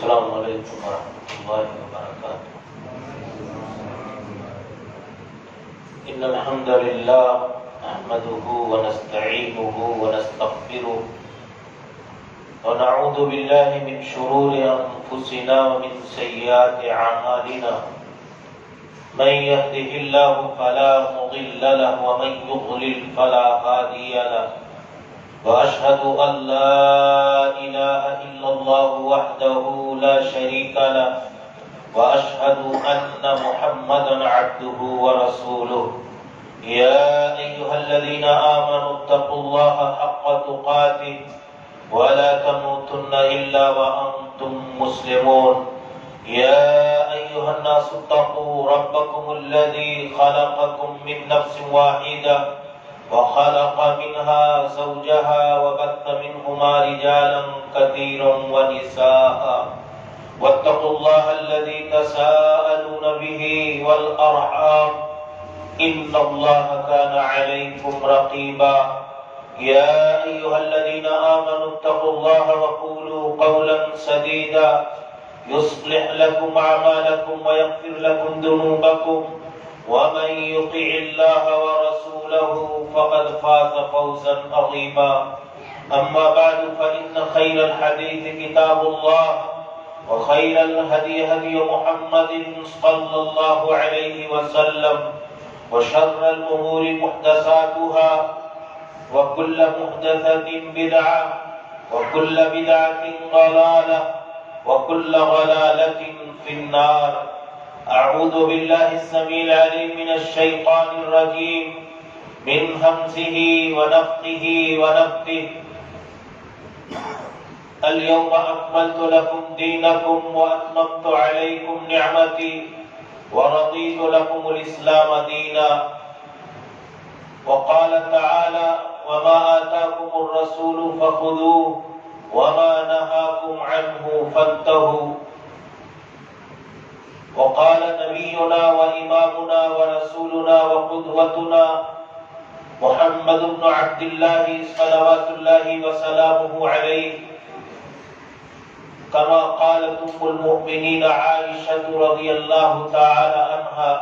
السلام علیکم ورحمۃ اللہ وبرکاتہ۔ ان الحمد للہ نحمده ونستعینه ونستغفره ونعوذ باللہ من شرور انفسنا ومن سیئات اعمالنا، من يهده الله فلا مضل له ومن يضلل فلا هادي له، وأشهد أن لا إله إلا الله وحده لا شريك له، وأشهد أن محمدا عبده ورسوله۔ يا أيها الذين آمنوا اتقوا الله حق تقاته ولا تموتن إلا وأنتم مسلمون۔ يا أيها الناس اتقوا ربكم الذي خلقكم من نفس واحدة وخلق منها زوجها وبث منهما رجالا كثيرا ونساء، واتقوا الله الذي تساءلون به والأرحام إن الله كان عليكم رقيبا۔ يا أيها الذين آمنوا اتقوا الله وقولوا قولا سديدا يصلح لكم أعمالكم ويغفر لكم ذنوبكم، ومن يطع الله ورسوله فقد فاز فوزا عظيما۔ أما بعد فإن خير الحديث كتاب الله، وخير الهدي هدي محمد صلى الله عليه وسلم، وشر الأمور محدثاتها، وكل محدثة بدعة، وكل بدعة ضلالة، وكل ضلالة في النار۔ أعوذ بالله السميع العليم من الشيطان الرجيم من همزه ونفخه ونفثه۔ اليوم أكملت لكم دينكم وأتممت عليكم نعمتي ورضيت لكم الإسلام دينا۔ وقال تعالى: وما آتاكم الرسول فخذوه وما نهاكم عنه فانتهوا۔ وقال نبينا وإمامنا ورسولنا وقدوتنا محمد بن عبد الله صلوات الله وسلامه عليه، كما قالت أم المؤمنين عائشة رضي الله تعالى عنها: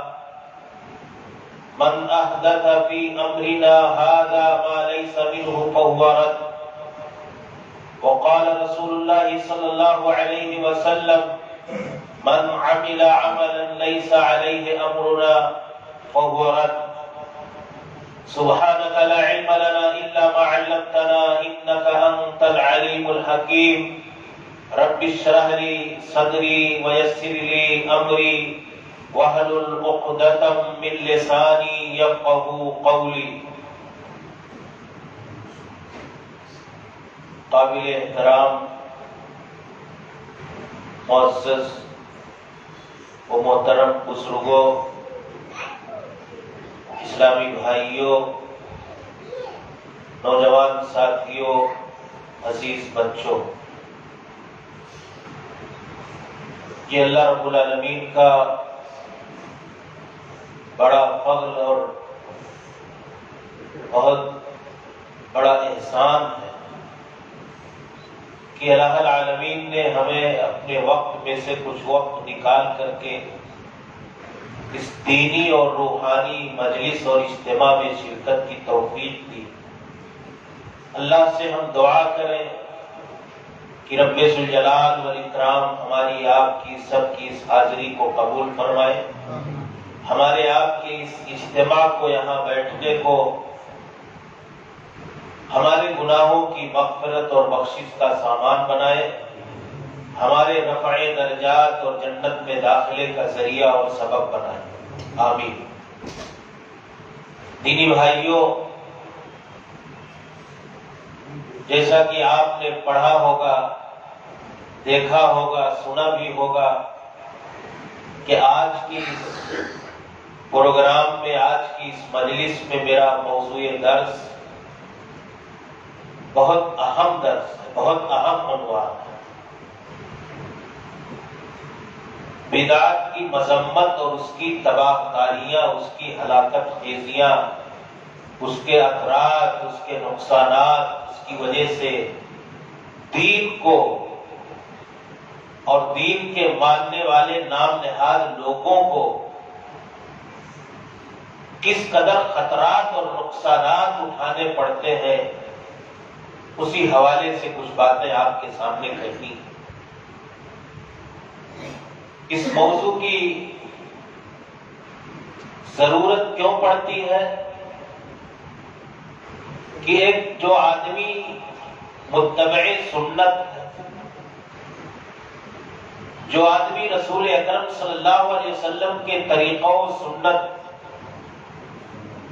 من أحدث في أمرنا هذا ما ليس منه فهو رد۔ وقال رسول الله صلى الله عليه وسلم: من عمل عملا ليس عليه أمرنا فهو رد۔ سبحانك لا علم لنا إلا ما علمتنا إنك أنت العليم الحكيم۔ رب اشرح لي صدري ويسر لي أمري واحلل عقدة من لساني يفقهوا قولي۔ قابل احترام معزز و محترم بزرگوں، اسلامی بھائیوں، نوجوان ساتھیوں، عزیز بچوں، یہ اللہ رب العالمین کا بڑا فضل اور بہت بڑا احسان ہے کہ الہ العالمین نے ہمیں اپنے وقت میں سے کچھ وقت نکال کر کے اس دینی اور روحانی مجلس اور اجتماع میں شرکت کی توفیق دی۔ اللہ سے ہم دعا کریں کہ رب ذوالجلال والاکرام ہماری آپ کی سب کی اس حاضری کو قبول فرمائے، ہمارے آپ کے اس اجتماع کو، یہاں بیٹھنے کو ہمارے گناہوں کی مغفرت اور بخشش کا سامان بنائے، ہمارے رفع درجات اور جنت میں داخلے کا ذریعہ اور سبب بنائے، آمین۔ دینی بھائیوں، جیسا کہ آپ نے پڑھا ہوگا، دیکھا ہوگا، سنا بھی ہوگا کہ آج کی اس پروگرام میں، آج کی اس مجلس میں میرا موضوع درس بہت اہم درس ہے، بہت اہم عنوان ہے۔ بدعت کی مذمت اور اس کی تباہ کاریاں، اس کی ہلاکت خیزیاں، اس کے اثرات، اس کے نقصانات، اس کی وجہ سے دین کو اور دین کے ماننے والے نام نہاد لوگوں کو کس قدر خطرات اور نقصانات اٹھانے پڑتے ہیں، اسی حوالے سے کچھ باتیں آپ کے سامنے کہنی۔ اس موضوع کی ضرورت کیوں پڑتی ہے کہ ایک جو آدمی متبع سنت ہے، جو آدمی رسول اکرم صلی اللہ علیہ وسلم کے طریقوں سنت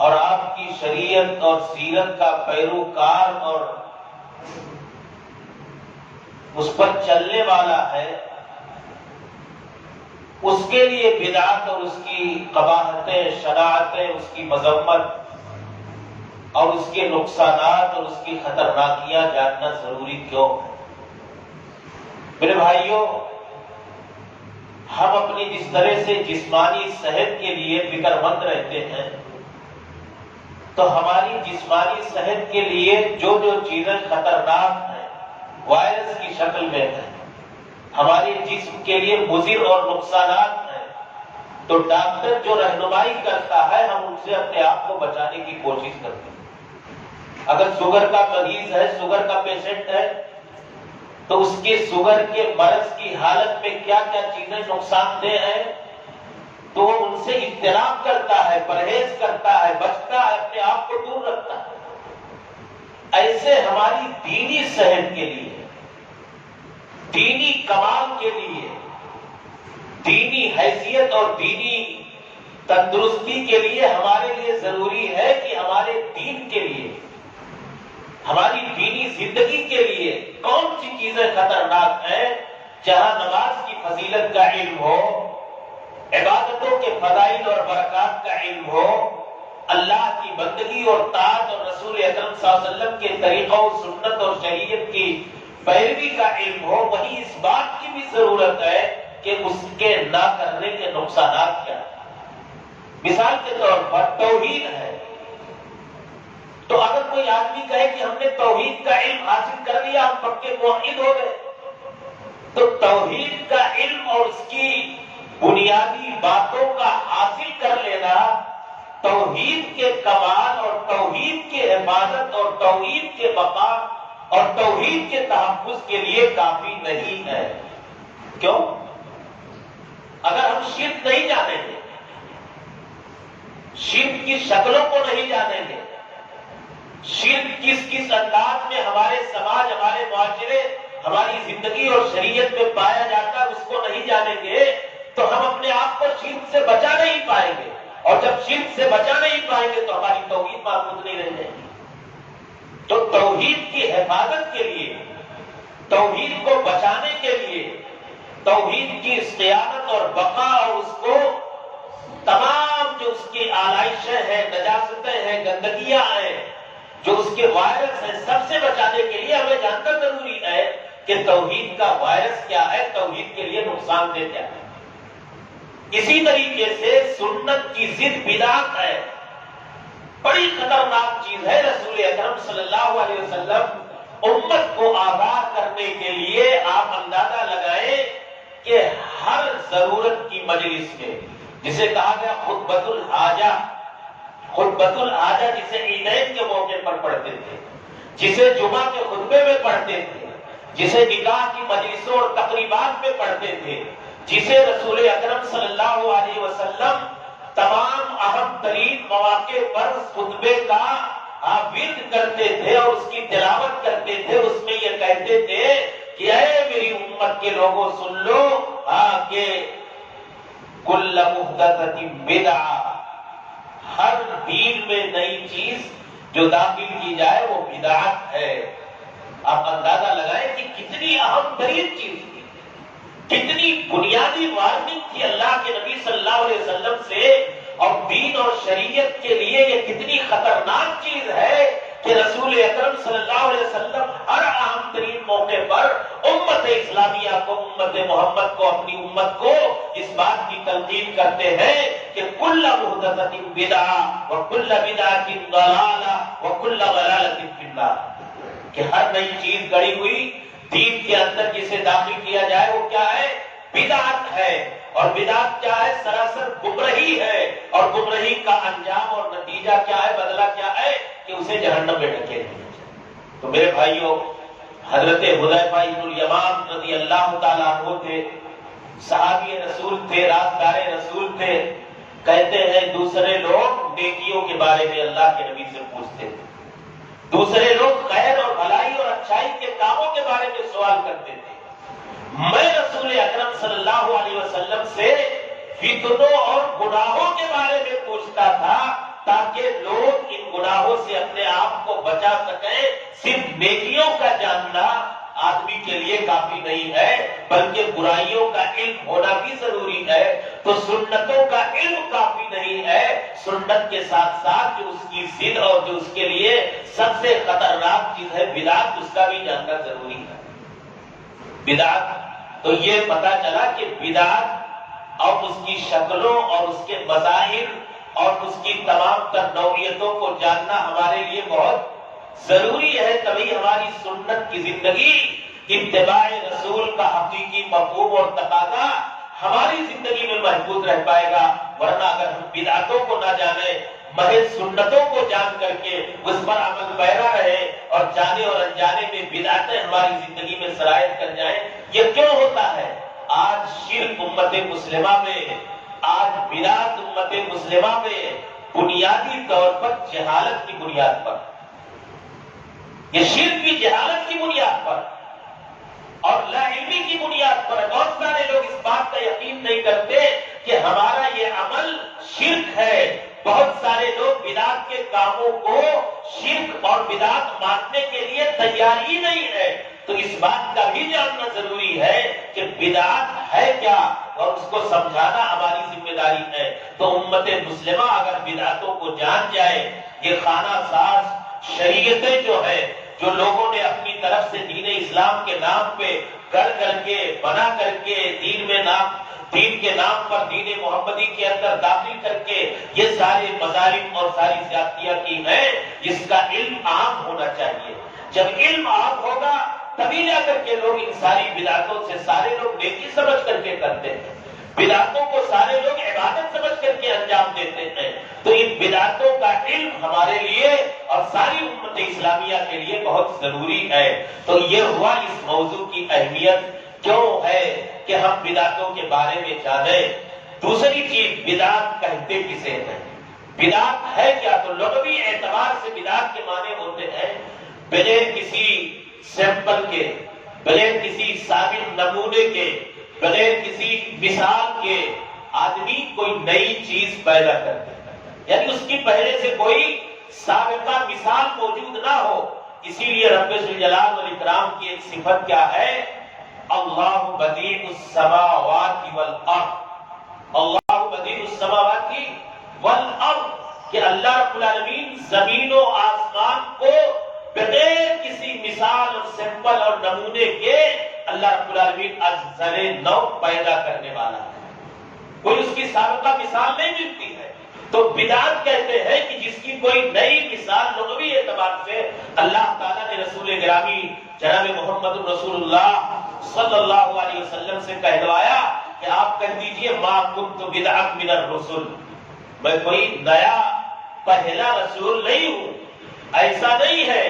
اور آپ کی شریعت اور سیرت کا پیروکار اور اس پر چلنے والا ہے، اس کے لیے بدعت اور اس کی قباحتیں، شناعتیں، اس کی مذمت اور اس کے نقصانات اور اس کی خطرناکیاں جاننا ضروری کیوں ہے؟ میرے بھائیوں، ہم اپنی جس طرح سے جسمانی صحت کے لیے فکر مند رہتے ہیں، تو ہماری جسمانی صحت کے لیے جو جو چیزیں خطرناک ہیں، وائرس کی شکل میں ہیں، ہمارے جسم کے لیے مضر اور نقصانات ہیں، تو ڈاکٹر جو رہنمائی کرتا ہے، ہم ان سے اپنے آپ کو بچانے کی کوشش کرتے ہیں۔ اگر شوگر کا مریض ہے، شوگر کا پیشنٹ ہے، تو اس کے شوگر کے مرض کی حالت میں کیا کیا چیزیں نقصان دہ ہیں، تو وہ ان سے اجتناب کرتا ہے، پرہیز کرتا ہے، بچتا ہے، اپنے آپ کو دور رکھتا ہے۔ ایسے ہماری دینی صحت کے لیے، دینی کمال کے لیے، دینی حیثیت اور دینی تندرستی کے لیے ہمارے لیے ضروری ہے کہ ہمارے دین کے لیے، ہماری دینی زندگی کے لیے کون سی چیزیں خطرناک ہیں، جہاں نماز کی فضیلت کا علم ہو، عبادتوں کے فضائل اور برکات کا علم ہو، اللہ کی بندگی اور طاعت اور رسول اکرم صلی اللہ علیہ وسلم کے طریقوں، سنت اور شریعت کی پیروی کا علم ہو، وہیں اس بات کی بھی ضرورت ہے کہ اس کے نہ کرنے کے نقصانات کیا ہیں۔ مثال کے طور پر توحید ہے، تو اگر کوئی آدمی کہے کہ ہم نے توحید کا علم حاصل کر لیا، ہم پکے موحد ہو گئے، تو توحید کا علم اور اس کی بنیادی باتوں کا حاصل کر لینا توحید کے کمال اور توحید کے حفاظت اور توحید کے بقا اور توحید کے تحفظ کے لیے کافی نہیں ہے۔ کیوں؟ اگر ہم شرک نہیں جانیں گے، شرک کی شکلوں کو نہیں جانیں گے، شرک کس کس انداز میں ہمارے سماج، ہمارے معاشرے، ہماری زندگی اور شریعت میں پایا جاتا ہے، اس کو نہیں جانیں گے تو ہم اپنے آپ کو شرک سے بچا نہیں پائیں گے، اور جب شرک سے بچا نہیں پائیں گے تو ہماری توحید محفوظ نہیں رہ جائے گی۔ تو توحید کی حفاظت کے لیے، توحید کو بچانے کے لیے، توحید کی صیانت اور بقا اور اس کو تمام جو اس کی آلائشیں ہیں، نجاستیں ہیں، گندگیاں ہیں، جو اس کے وائرس ہے، سب سے بچانے کے لیے ہمیں جاننا ضروری ہے کہ توحید کا وائرس کیا ہے، توحید کے لیے نقصان دہ کیا ہے۔ اسی طریقے سے سنت کی ضد بدعت ہے، بڑی خطرناک چیز ہے۔ رسول اکرم صلی اللہ علیہ وسلم امت کو آگاہ کرنے کے لیے آپ اندازہ لگائیں کہ ہر ضرورت کی مجلس میں، جسے کہا گیا خطبۃ الحاجہ، خطبۃ الحاجہ جسے عیدین کے موقع پر پڑھتے تھے، جسے جمعہ کے خطبے میں پڑھتے تھے، جسے نکاح کی مجلسوں اور تقریبات میں پڑھتے تھے، جسے رسول اکرم صلی اللہ علیہ وسلم تمام اہم ترین مواقع پر خطبے کا ورد کرتے تھے اور اس کی تلاوت کرتے تھے۔ اس میں یہ کہتے تھے کہ اے میری امت کے لوگوں سن لو کہ کل محدثۃ بدعہ، ہر دین میں نئی چیز جو داخل کی جائے وہ بدعت ہے۔ آپ اندازہ لگائیں کہ کتنی اہم ترین چیز تھی، کتنی بنیادی وارننگ تھی اللہ کے نبی صلی اللہ علیہ وسلم سے، اور دین اور شریعت کے لیے یہ کتنی خطرناک چیز ہے کہ رسول اکرم صلی اللہ علیہ وسلم ہر اہم ترین موقع پر امت اسلامیہ کو، امت محمد کو، اپنی امت کو اس بات کی تلقین کرتے ہیں کہ کل محدثۃ بدعہ وکل بدعۃ ضلالہ وکل ضلالۃ فی النار، کہ ہر نئی چیز گڑی ہوئی دین کے اندر جسے داخل کیا جائے وہ کیا ہے؟ بدعت ہے۔ اور بدعت کیا ہے؟ سراسر گمراہی ہے، اور گمراہی کا انجام اور نتیجہ کیا ہے، بدلہ کیا ہے؟ کہ اسے جہنم میں ڈھکیل دیا جائے۔ تو میرے بھائیوں، حضرت حذیفہ بن الیمان رضی اللہ تعالیٰ عنہ تھے، صحابی رسول تھے، رازدار رسول تھے، کہتے ہیں دوسرے لوگ نیکیوں کے بارے میں اللہ کے نبی سے پوچھتے تھے، دوسرے لوگ خیر اور بھلائی اور اچھائی کے کاموں کے بارے میں سوال کرتے تھے، میں رسول اکرم صلی اللہ علیہ وسلم سے فتنوں اور گناہوں کے بارے میں پوچھتا تھا تاکہ لوگ ان گناہوں سے اپنے آپ کو بچا سکیں۔ صرف نیکیوں کا جاننا آدمی کے لیے کافی نہیں ہے، بلکہ برائیوں کا علم ہونا بھی ضروری ہے۔ تو سنتوں کا علم کافی نہیں ہے، سنت کے ساتھ ساتھ جو اس کی ضد اور جو اس کے لیے سب سے خطرناک چیز ہے بدعت، اس کا بھی جاننا ضروری ہے۔ بدعت تو یہ پتا چلا کہ بدعت اور اس کی شکلوں اور اس کے مظاہر اور اس کی تمام تر نوعیتوں کو جاننا ہمارے لیے بہت ضروری ہے، تبھی ہماری سنت کی زندگی، اتباع رسول کا حقیقی مفہوم اور تقاضا ہماری زندگی میں محفوظ رہ پائے گا۔ ورنہ اگر ہم بدعتوں کو نہ جانیں، محض سنتوں کو جان کر کے اس پر عمل پیرا رہے اور جانے اور انجانے میں بدعتیں ہماری زندگی میں سرایت کر جائیں، یہ کیوں ہوتا ہے؟ آج شرک امت مسلمہ میں، آج بدعت امت مسلمہ میں بنیادی طور پر جہالت کی بنیاد پر، یہ شرک بھی جہالت کی بنیاد پر اور لا علمی کی بنیاد پر ہے۔ بہت سارے لوگ اس بات کا یقین نہیں کرتے کہ ہمارا یہ عمل شرک ہے۔ بہت سارے لوگ بدعت کے کاموں کو شرک اور بدعت ماننے کے لیے تیار ہی نہیں ہے۔ تو اس بات کا بھی جاننا ضروری ہے کہ بدعت ہے کیا اور اس کو سمجھانا ہماری ذمہ داری ہے۔ تو امت مسلمہ اگر بدعتوں کو جان جائے، یہ خانہ ساز شریعتیں جو ہے، جو لوگوں نے اپنی طرف سے دین اسلام کے نام پہ گڑھ کر کے، بنا کر کے، دین کے نام پر دین محمدی کے اندر داخل کر کے یہ سارے مظالم اور ساری زیادتیاں کی ہیں، اس کا علم عام ہونا چاہیے۔ جب علم عام ہوگا تبھی جا کر کے لوگ ان ساری بدعتوں سے، سارے لوگ نیکی سمجھ کر کے کرتے ہیں، بدعتوں کو سارے لوگ عبادت سمجھ کر کے انجام دیتے ہیں۔ تو ان بدعتوں کا علم ہمارے لیے اور ساری امت اسلامیہ کے لیے بہت ضروری ہے۔ تو یہ ہوا اس موضوع کی اہمیت کیوں ہے کہ ہم بدعتوں کے بارے میں جانیں۔ دوسری چیز، بدعت کہتے کسے ہیں؟ بدعت ہے کیا؟ تو لغوی اعتبار سے بدعت کے معنی ہوتے ہیں بغیر کسی سیمپل کے، بغیر کسی ثابت نمونے کے، بغیر کسی مثال کے آدمی کوئی نئی چیز پیدا کرتے ہیں، یعنی اس کی پہلے سے کوئی سابقہ مثال موجود نہ ہو۔ اسی لیے رب ذوالجلال والاکرام کی ایک صفت کیا ہے؟ اللہ بدیع السماوات والارض، اللہ بدیع السماوات والارض، کہ کہ اللہ رب العالمین زمین و آسمان کو بغیر کسی مثال اور سیمپل اور نمونے کے اللہ رب العالمین از زر نو پیدا کرنے والا ہے، کوئی اس کی سابقہ مثال نہیں ملتی ہے۔ تو بدعت کہتے ہیں کہ جس کی کوئی نئی مثال لغوی اعتبار سے اللہ تعالیٰ نے رسول گرامی جناب محمد رسول اللہ صلی اللہ علیہ وسلم سے کہلوایا کہ آپ کہہ دیجئے ما کنت بدعت من الرسل، میں کوئی نیا پہلا رسول نہیں ہوں۔ ایسا نہیں ہے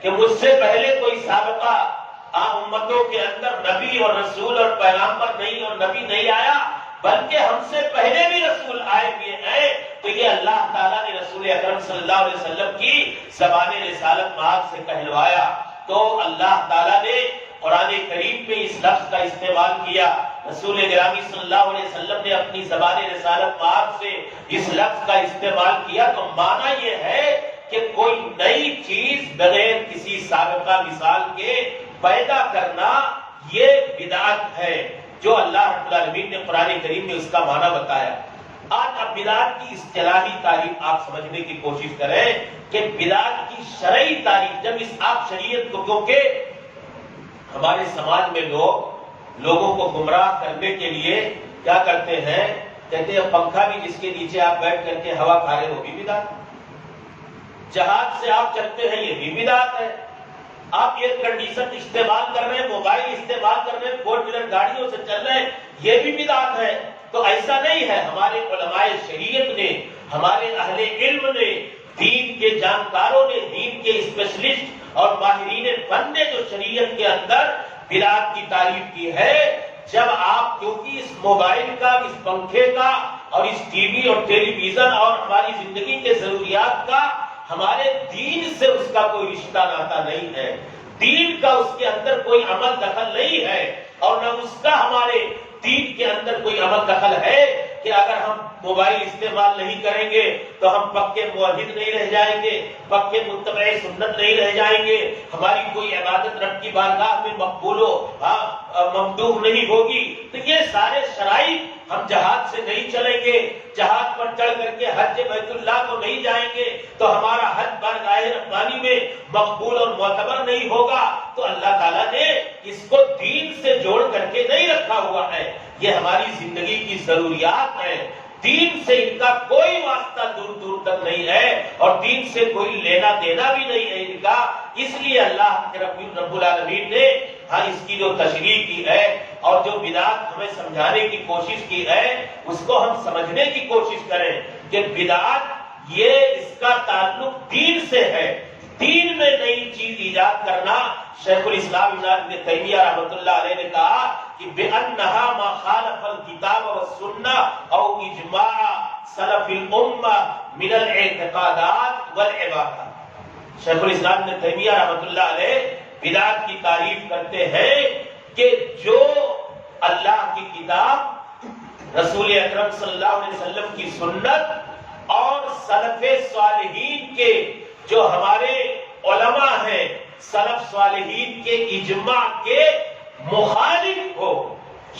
کہ مجھ سے پہلے کوئی سابقہ امتوں کے اندر نبی اور رسول اور پیغمبر نہیں اور نبی نہیں آیا، بلکہ ہم سے پہلے بھی رسول آئے ہوئے ہیں۔ تو یہ اللہ تعالیٰ نے رسول اکرم صلی اللہ علیہ وسلم کی زبان رسالت معاذ سے کہلوایا۔ تو اللہ تعالیٰ نے قرآن کریم میں اس لفظ کا استعمال کیا، رسول گرامی صلی اللہ علیہ وسلم نے اپنی زبان رسالت معاذ سے اس لفظ کا استعمال کیا۔ تو معنی یہ ہے کہ کوئی نئی چیز بغیر کسی سابقہ مثال کے پیدا کرنا یہ بدعت ہے، جو اللہ رب العالمین نے قرآن کریم میں اس کا معنی بتایا۔ آج اب بدعت کی اصطلاحی تعریف آپ سمجھنے کی کوشش کریں کہ بدعت کی شرعی تعریف، جب اس آپ شریعت کو، کیونکہ ہمارے سماج میں لوگوں کو گمراہ کرنے کے لیے کیا کرتے ہیں، کہتے ہیں پنکھا بھی جس کے نیچے آپ بیٹھ کر کے ہوا کھا رہے وہ بھی بدعت، جہاز سے آپ چلتے ہیں یہ بھی بدعت ہے، آپ ایئر کنڈیشن استعمال کر رہے ہیں، موبائل استعمال کر رہے ہیں، 4 ویلر گاڑیوں سے چل رہے ہیں، یہ بھی بدعت ہے۔ تو ایسا نہیں ہے، ہمارے علماء شریعت نے، ہمارے اہل علم نے، دین کے جانکاروں نے، دین کے اسپیشلسٹ اور ماہرین فن نے جو شریعت کے اندر بدعت کی تعریف کی ہے، جب آپ، کیونکہ اس موبائل کا، اس پنکھے کا اور اس ٹی وی اور ٹیلی ویژن اور ہماری زندگی کے ضروریات کا ہمارے دین سے اس کا کوئی رشتہ ناتا نہیں ہے، دین کا اس کے اندر کوئی عمل دخل نہیں ہے، اور نہ اس کا ہمارے دین کے اندر کوئی عمل دخل ہے کہ اگر ہم موبائل استعمال نہیں کریں گے تو ہم پکے موحد نہیں رہ جائیں گے، پکے متبع سنت نہیں رہ جائیں گے، ہماری کوئی عبادت رب کی بارگاہ میں مقبول و ممدوح نہیں ہوگی۔ تو یہ سارے شرائط، ہم جہاد سے نہیں چلیں گے، جہاد پر چڑھ کر کے حج بیت اللہ کو نہیں جائیں گے تو ہمارا حج بارگاہ ربانی میں مقبول اور معتبر نہیں ہوگا۔ تو اللہ تعالیٰ نے اس کو دین سے جوڑ کر کے نہیں رکھا ہوا ہے، یہ ہماری زندگی کی ضروریات ہیں، دین سے ان کا کوئی واسطہ دور دور تک نہیں ہے اور دین سے کوئی لینا دینا بھی نہیں ہے ان کا۔ اس لیے اللہ رب العالمین نے اس کی جو تشریح کی ہے اور جو بدعت ہمیں سمجھانے کی کوشش کی ہے، اس کو ہم سمجھنے کی کوشش کریں کہ بدعت یہ اس کا تعلق دین سے ہے، دین میں نئی چیز ایجاد کرنا۔ شیخ الاسلام ابن تیمیہ رحمۃ اللہ علیہ نے کہا کہ بِأَنَّهَا مَا خَالَفَ الْكِتَابَ وَالسُّنَّةَ أَوْ إِجْمَاعَ سَلَفِ الْأُمَّةِ مِنَ الْاعْتِقَادَاتِ وَالْعِبَادَاتِ۔ شیخ الاسلام ابن تیمیہ رحمۃ اللہ علیہ بدعت کی تعریف کرتے ہیں کہ جو اللہ کی کتاب، رسول اکرم صلی اللہ علیہ وسلم کی سنت اور سلف صالحین کے جو ہمارے علماء ہیں، سلف صالحین کے اجماع کے مخالف ہو،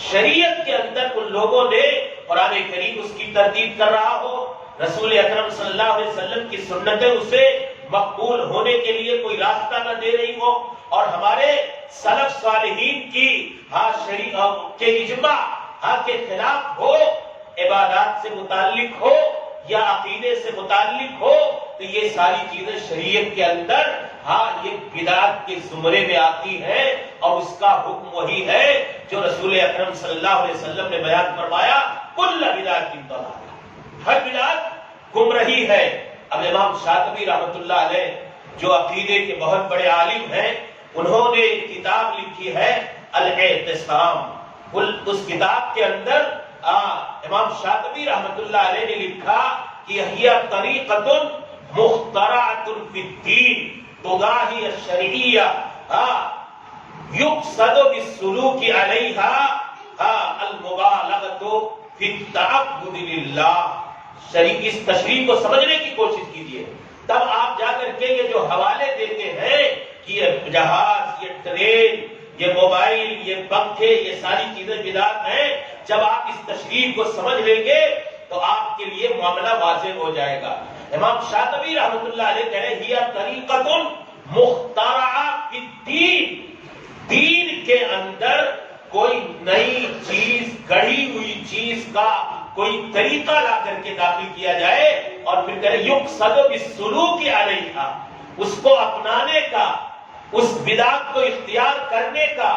شریعت کے اندر ان لوگوں نے قرآن کریم اس کی تردید کر رہا ہو، رسول اکرم صلی اللہ علیہ وسلم کی سنتیں اسے مقبول ہونے کے لیے کوئی راستہ نہ دے رہی ہو، اور ہمارے سلف صالحین کی شریعت کے اجماع کے خلاف ہو، عبادات سے متعلق ہو یا عقیدے سے متعلق ہو، تو یہ ساری چیزیں شریعت کے اندر یہ بدعت کے زمرے میں آتی ہے، اور اس کا حکم وہی ہے جو رسول اکرم صلی اللہ علیہ وسلم نے بیان فرمایا، کل بدعت ضلالہ، ہر بدعت گمراہی ہے۔ اب امام شاطبی رحمۃ اللہ علیہ جو عقیدے کے بہت بڑے عالم ہیں، انہوں نے کتاب لکھی ہے الاعتصام۔ اس کتاب کے اندر امام شاطبی رحمۃ اللہ علیہ نے لکھا کہ یہ طریقۃ مخترعۃ فی الدین تضاہی الشرعیہ یقصد بالسلوک علیہا المبالغۃ فی التعبد للہ۔ اس تشریح کو سمجھنے کی کوشش کیجیے، تب آپ جا کر کے یہ جو حوالے دیتے ہیں کہ یہ جہاز، یہ ٹرین، یہ موبائل، یہ پنکھے، یہ ساری چیزیں بدعت ہیں، جب آپ اس تشریح کو سمجھ لیں گے تو آپ کے لیے معاملہ واضح ہو جائے گا۔ امام شاطبی رحمۃ اللہ علیہ کہہ رہے ہیں ہی طریقۃ مخترعہ فی الدین، دین کے اندر کوئی نئی چیز، گڑھی ہوئی چیز کا کوئی طریقہ لا کر کے داخل کیا جائے اور پھر کہہ رہے یقصد بالسلوک علیہا، اس کو اپنانے کا، اس بدعت کو اختیار کرنے کا،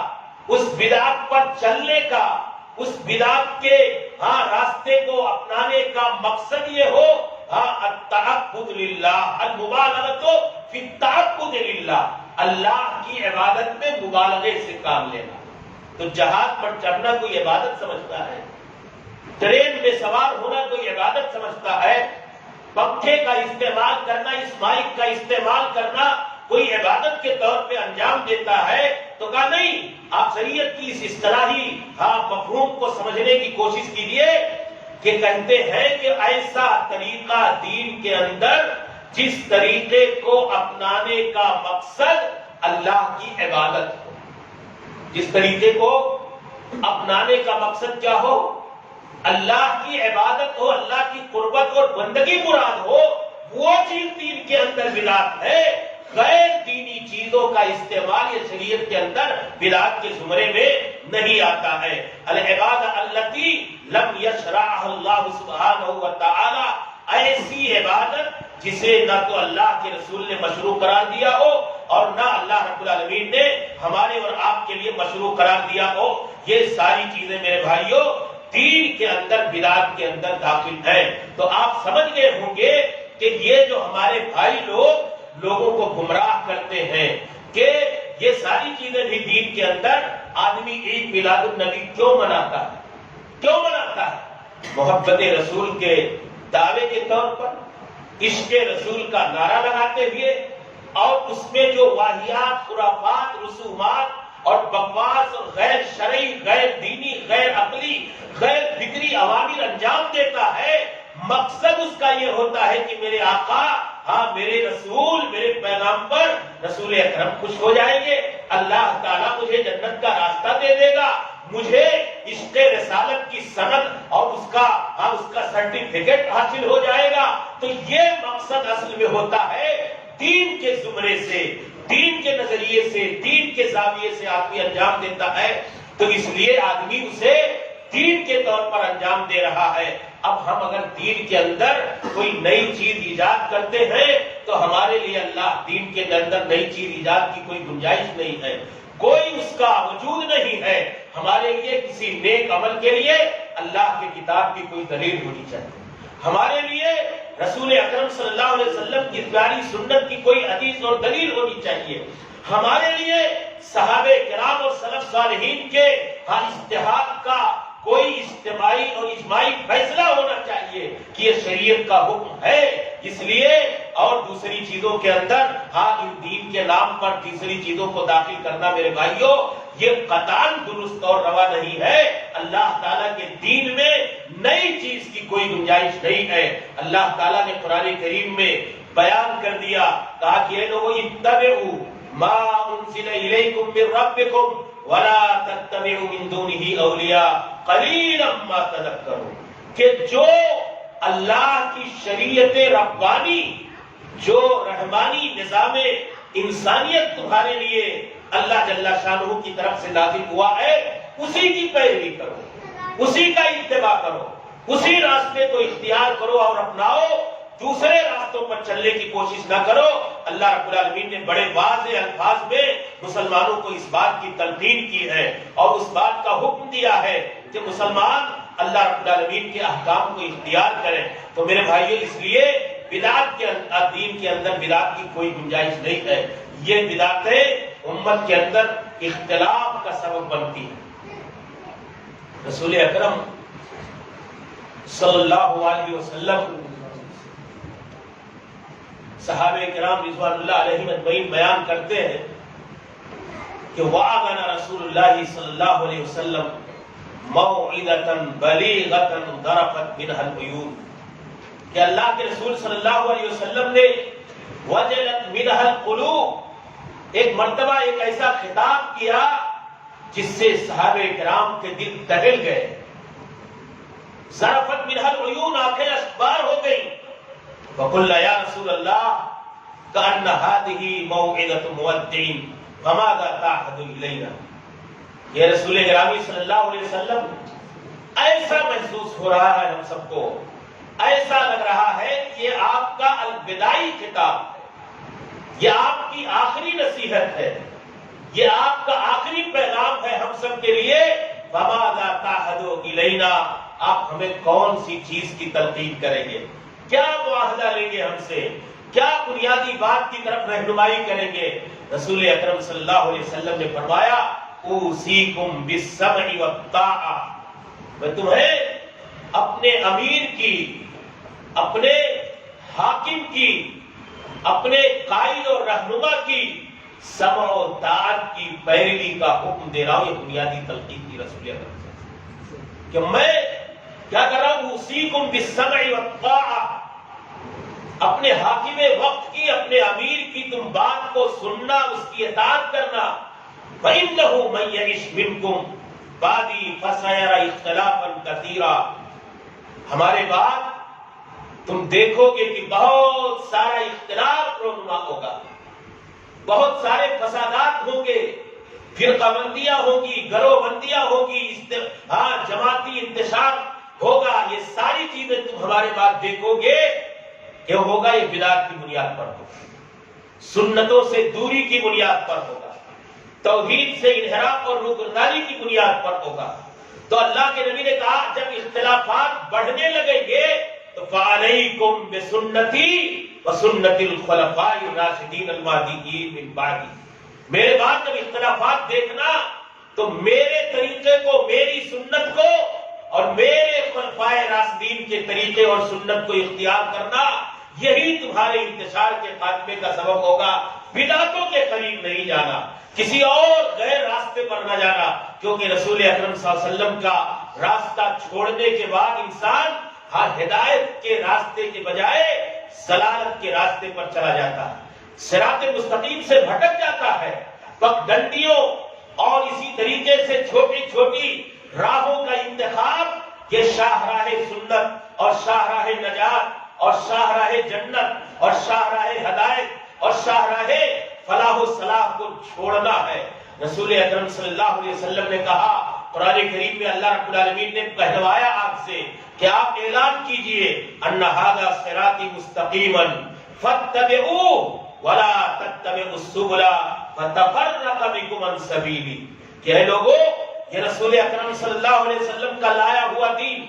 اس بدعت پر چلنے کا، اس بدعت کے راستے کو اپنانے کا مقصد یہ ہو التعبد للہ، المبالغۃ فی التعبد للہ، اللہ کی عبادت میں مبالغے سے کام لینا۔ تو جہاز پر چڑھنا کوئی عبادت سمجھتا ہے، ٹرین میں سوار ہونا کوئی عبادت سمجھتا ہے، پنکھے کا استعمال کرنا، اس مائک کا استعمال کرنا کوئی عبادت کے طور پہ انجام دیتا ہے؟ تو کہا نہیں، آپ شریعت کی اس اصطلاحی مفہوم کو سمجھنے کی کوشش کیجیے کہ کہتے ہیں کہ ایسا طریقہ دین کے اندر جس طریقے کو اپنانے کا مقصد اللہ کی عبادت ہو، جس طریقے کو اپنانے کا مقصد کیا ہو؟ اللہ کی عبادت ہو، اللہ کی قربت اور بندگی مراد ہو، وہ چیز دین کے اندر بدعت ہے۔ غیر دینی چیزوں کا استعمال یہ شریعت کے اندر بدعت کے زمرے میں نہیں آتا ہے۔ العبادۃ التی لم یشرعها اللہ سبحانہ وتعالی، ایسی عبادت جسے نہ تو اللہ کے رسول نے مشروع قرار دیا ہو اور نہ اللہ رب العالمین نے ہمارے اور آپ کے لیے مشروع قرار دیا ہو، یہ ساری چیزیں میرے بھائیوں دین کے اندر، بدعت کے اندر داخل ہیں۔ تو آپ سمجھ گئے ہوں گے کہ یہ جو ہمارے بھائی لوگوں کو گمراہ کرتے ہیں کہ یہ ساری چیزیں بھی دین کے اندر، آدمی عید میلاد النبی کیوں مناتا ہے؟ کیوں مناتا ہے؟ محبت رسول کے دعوے کے طور پر، عشق رسول کا نعرہ لگاتے ہوئے، اور اس میں جو واہیات، خرافات، رسومات اور بکواس اور غیر شرعی، غیر دینی، غیر عقلی، غیر فکری عوامل انجام دیتا ہے، مقصد اس کا یہ ہوتا ہے کہ میرے آقا، میرے رسول، میرے پیغمبر رسول اکرم خوش ہو جائیں گے، اللہ تعالیٰ مجھے جنت کا راستہ دے دے گا، مجھے عشق رسالت کی سند اور اس کا سرٹیفکیٹ حاصل ہو جائے گا۔ تو یہ مقصد اصل میں ہوتا ہے دین کے زمرے سے، دین کے نظریے سے، دین کے زاویے سے آدمی انجام دیتا ہے، تو اس لیے آدمی اسے دین کے طور پر انجام دے رہا ہے۔ اب ہم اگر دین کے اندر کوئی نئی چیز ایجاد کرتے ہیں تو ہمارے لیے اللہ دین کے اندر نئی چیز ایجاد کی کوئی گنجائش نہیں ہے، کوئی اس کا وجود نہیں ہے۔ ہمارے لیے کسی نیک عمل کے لیے اللہ کی کتاب کی کوئی دلیل ہونی چاہیے، ہمارے لیے رسول اکرم صلی اللہ علیہ وسلم کی پیاری سنت کی کوئی حدیث اور دلیل ہونی چاہیے، ہمارے لیے صحابہ کرام اور سلف صالحین کے اجتہاد کا کوئی اجتماعی اور اجماعی فیصلہ ہونا چاہیے کہ یہ شریعت کا حکم ہے۔ اس لیے اور دوسری چیزوں کے اندر ان دین کے نام پر تیسری چیزوں کو داخل کرنا میرے بھائیوں یہ قطعاً درست اور روا نہیں ہے۔ اللہ تعالیٰ کے دین میں نئی چیز کی کوئی گنجائش نہیں ہے۔ اللہ تعالیٰ نے قرآن کریم میں بیان کر دیا، کہا کہ اے لوگو اتبعوا ما انزل الیکم من ربکم ولا تتبعوا من دونه اولیاء قلیلا ما تذکرون، کہ جو اللہ کی شریعت ربانی، جو رحمانی نظام انسانیت تمہارے لیے اللہ جل شانہ کی طرف سے نازل ہوا ہے، اسی کی پیروی کرو، اسی کا اتباع کرو، اسی راستے کو اختیار کرو اور اپناؤ، دوسرے راستوں پر چلنے کی کوشش نہ کرو۔ اللہ رب العالمین نے بڑے واضح الفاظ میں مسلمانوں کو اس بات کی تلقین کی ہے اور اس بات کا حکم دیا ہے کہ مسلمان اللہ رب العالمین کے احکام کو اختیار کریں۔ تو میرے بھائیو اس لیے بدعت کے دین کے اندر بدعت کی کوئی گنجائش نہیں ہے۔ یہ بدعتیں امت کے اندر اختلاف کا سبب بنتی ہیں۔ رسول اکرم صلی اللہ علیہ وسلم، صحابہ کرام رضوان اللہ علیہم اجمعین بیان کرتے ہیں کہ وعظنا رسول اللہ صلی اللہ علیہ وسلم موعظۃ بلیغۃ ذرفت منها العیون، کہ اللہ کے رسول صلی اللہ علیہ وسلم نے وجلت منها القلوب، ایک مرتبہ ایک ایسا خطاب کیا جس سے صحابہ کرام کے دل دہل گئے، ذرفت منها العیون، آنکھیں اشکبار ہو گئیں، فقلنا یا رسول اللہ کأن هذه موعظة مودع فماذا تعهد إلینا. یہ رسول گرامی صلی اللہ علیہ وسلم ایسا محسوس ہو رہا ہے ہم سب کو، ایسا لگ رہا ہے کہ یہ آپ کا الوداعی خطاب ہے، یہ آپ کی آخری نصیحت ہے، یہ آپ کا آخری پیغام ہے ہم سب کے لیے. فماذا تعهد إلینا، آپ ہمیں کون سی چیز کی تلقین کریں گے، کیا معاہدہ لیں گے ہم سے، کیا بنیادی بات کی طرف رہنمائی کریں گے؟ رسول اکرم صلی اللہ علیہ وسلم نے فرمایا اوصیکم بالسمع والطاعہ، میں تمہیں اپنے امیر کی، اپنے حاکم کی، اپنے قائد اور رہنما کی سمع و طاعت کی پیروی کا حکم دے رہا ہوں. یہ بنیادی تلقین کی رسول اکرم صلی اللہ علیہ وسلم کہ میں کیا کر رہا ہوں؟ اوصیکم بالسمع والطاعہ، اپنے حاکم وقت کی، اپنے امیر کی تم بات کو سننا، اس کی اطاعت کرنا. فإنه من يعش منكم بعدي فسيرى اختلافا كثيرا، ہمارے بعد تم دیکھو گے کہ بہت سارا اختلاف رونما ہوگا، بہت سارے فسادات ہوں گے، فرقہ بندیاں ہوں گی، گروہ بندیاں ہوں گی، جماعتی انتشار ہوگا. یہ ساری چیزیں تم ہمارے بعد دیکھو گے. یہ ہوگا، یہ بدعت کی بنیاد پر ہوگا، سنتوں سے دوری کی بنیاد پر ہوگا، توحید سے انحراف اور روگردانی کی بنیاد پر ہوگا. تو اللہ کے نبی نے کہا جب اختلافات بڑھنے لگیں گے تو فعلیکم بسنتی وسنت الخلفاء الراشدین المہدیین من بعدی، میرے بعد جب اختلافات دیکھنا تو میرے طریقے کو، میری سنت کو اور میرے خلفاء راشدین کے طریقے اور سنت کو اختیار کرنا، یہی تمہارے انتشار کے خاتمے کا سبب ہوگا. بدعتوں کے قریب نہیں جانا، کسی اور غیر راستے پر نہ جانا، کیونکہ رسول اکرم صلی اللہ علیہ وسلم کا راستہ چھوڑنے کے بعد انسان ہدایت کے راستے کے بجائے ضلالت کے راستے پر چلا جاتا ہے، صراط مستقیم سے بھٹک جاتا ہے. پگڈنڈیوں اور اسی طریقے سے چھوٹی چھوٹی راہوں کا انتخاب یہ شاہراہ سنت اور شاہراہ نجات اور شاہراہ جنت اور شاہراہ ہدایت اور شاہراہ فلاح و صلاح کو چھوڑنا ہے. رسول اکرم صلی اللہ علیہ وسلم نے کہا، قرآن کریم میں اللہ رب العالمین نے کہلوایا آپ سے کہ آپ اعلان کیجئے ان ھذا صراطی مستقیما فاتبعوہ ولا تتبعوا السبل فتفرق بکم عن سبیلی، کہ اے لوگوں یہ رسول اکرم صلی اللہ علیہ وسلم کا لایا ہوا دین،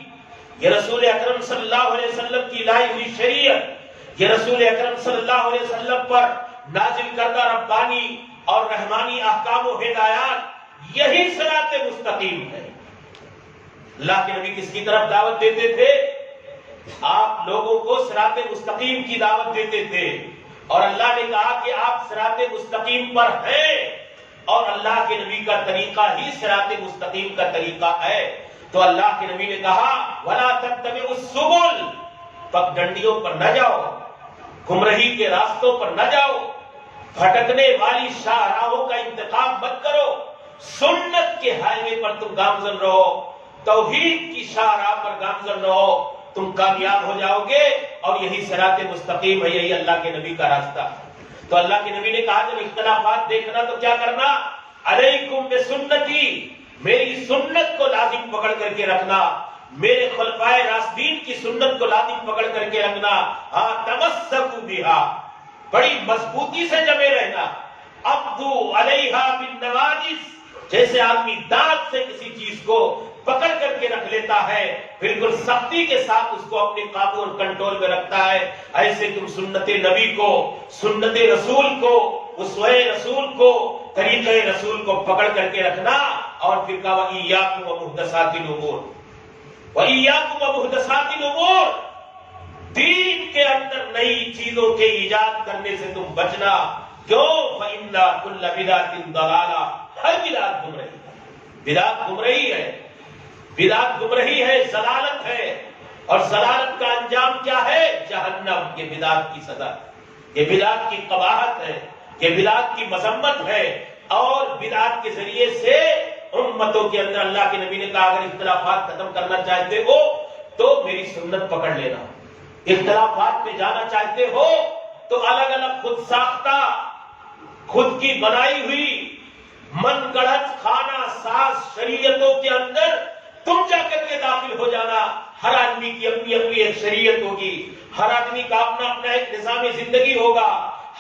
یہ رسول اکرم صلی اللہ علیہ وسلم کی لائی ہوئی شریعت، یہ رسول اکرم صلی اللہ علیہ وسلم پر نازل کردہ ربانی اور رحمانی احکام و ہدایات، یہی صراط مستقیم ہے. اللہ کے نبی کس کی طرف دعوت دیتے تھے؟ آپ لوگوں کو صراط مستقیم کی دعوت دیتے تھے، اور اللہ نے کہا کہ آپ صراط مستقیم پر ہیں، اور اللہ کے نبی کا طریقہ ہی صراط مستقیم کا طریقہ ہے. تو اللہ کے نبی نے کہا وَلَا تَتَّبِعُوا السُّبُلَ، پگڈنڈیوں پر نہ جاؤ، گمراہی کے راستوں پر نہ جاؤ، بھٹکنے والی شاہراہوں کا انتخاب مت کرو، سنت کے ہائی وے پر تم گامزن رہو، توحید کی شاہراہ پر گامزن رہو، تم کامیاب ہو جاؤ گے، اور یہی صراط مستقیم ہے، یہی اللہ کے نبی کا راستہ. تو اللہ کے نبی نے کہا جب اختلافات دیکھنا تو کیا کرنا؟ علیکم بسنتی، میری سنت کو لازم پکڑ کر کے رکھنا، میرے خلفائے راشدین کی سنت کو لازم پکڑ کر کے رکھنا. تمسکوا بہا، بڑی مضبوطی سے جمے رہنا. عضوا علیہا بالنواجذ، جیسے آدمی دانت سے کسی چیز کو پکڑ کر کے رکھ لیتا ہے، بالکل سختی کے ساتھ اس کو اپنے قابو اور کنٹرول میں رکھتا ہے، ایسے تم سنت نبی کو، سنت رسول کو، اسوہ رسول کو، طریقہ رسول کو پکڑ کر کے رکھنا. اور پھر کہا وَإِيَّاكُمْ وَمُحْدَثَاتِ الْأُمُورِ، وَإِيَّاكُمْ وَمُحْدَثَاتِ الْأُمُورِ، دین کے اندر نئی چیزوں کے ایجاد کرنے سے تم بچنا. کیوں؟ فَإِنَّ كُلَّ بِدْعَةٍ ضَلَالَةٍ، ہر بدعت گمراہی ہے، بدعت گمراہی ہے، بدعت گمراہی ہے، ضلالت ہے. اور ضلالت کا انجام کیا ہے؟ جہنم. یہ بدعت کی سزا، یہ بدعت کی قباحت ہے، یہ بدعت کی مذمت ہے. اور بدعت کے ذریعے سے امتوں کے اندر اللہ کے نبی نے کہا اگر اختلافات ختم کرنا چاہتے ہو تو میری سنت پکڑ لینا، اختلافات میں جانا چاہتے ہو تو الگ الگ خود ساختہ، خود کی بنائی ہوئی من گڑھت خانہ ساز شریعتوں کے اندر تم جا کر کے داخل ہو جانا۔ ہر آدمی کی اپنی اپنی ایک شریعت ہوگی، ہر آدمی کا اپنا اپنا ایک نظام زندگی ہوگا،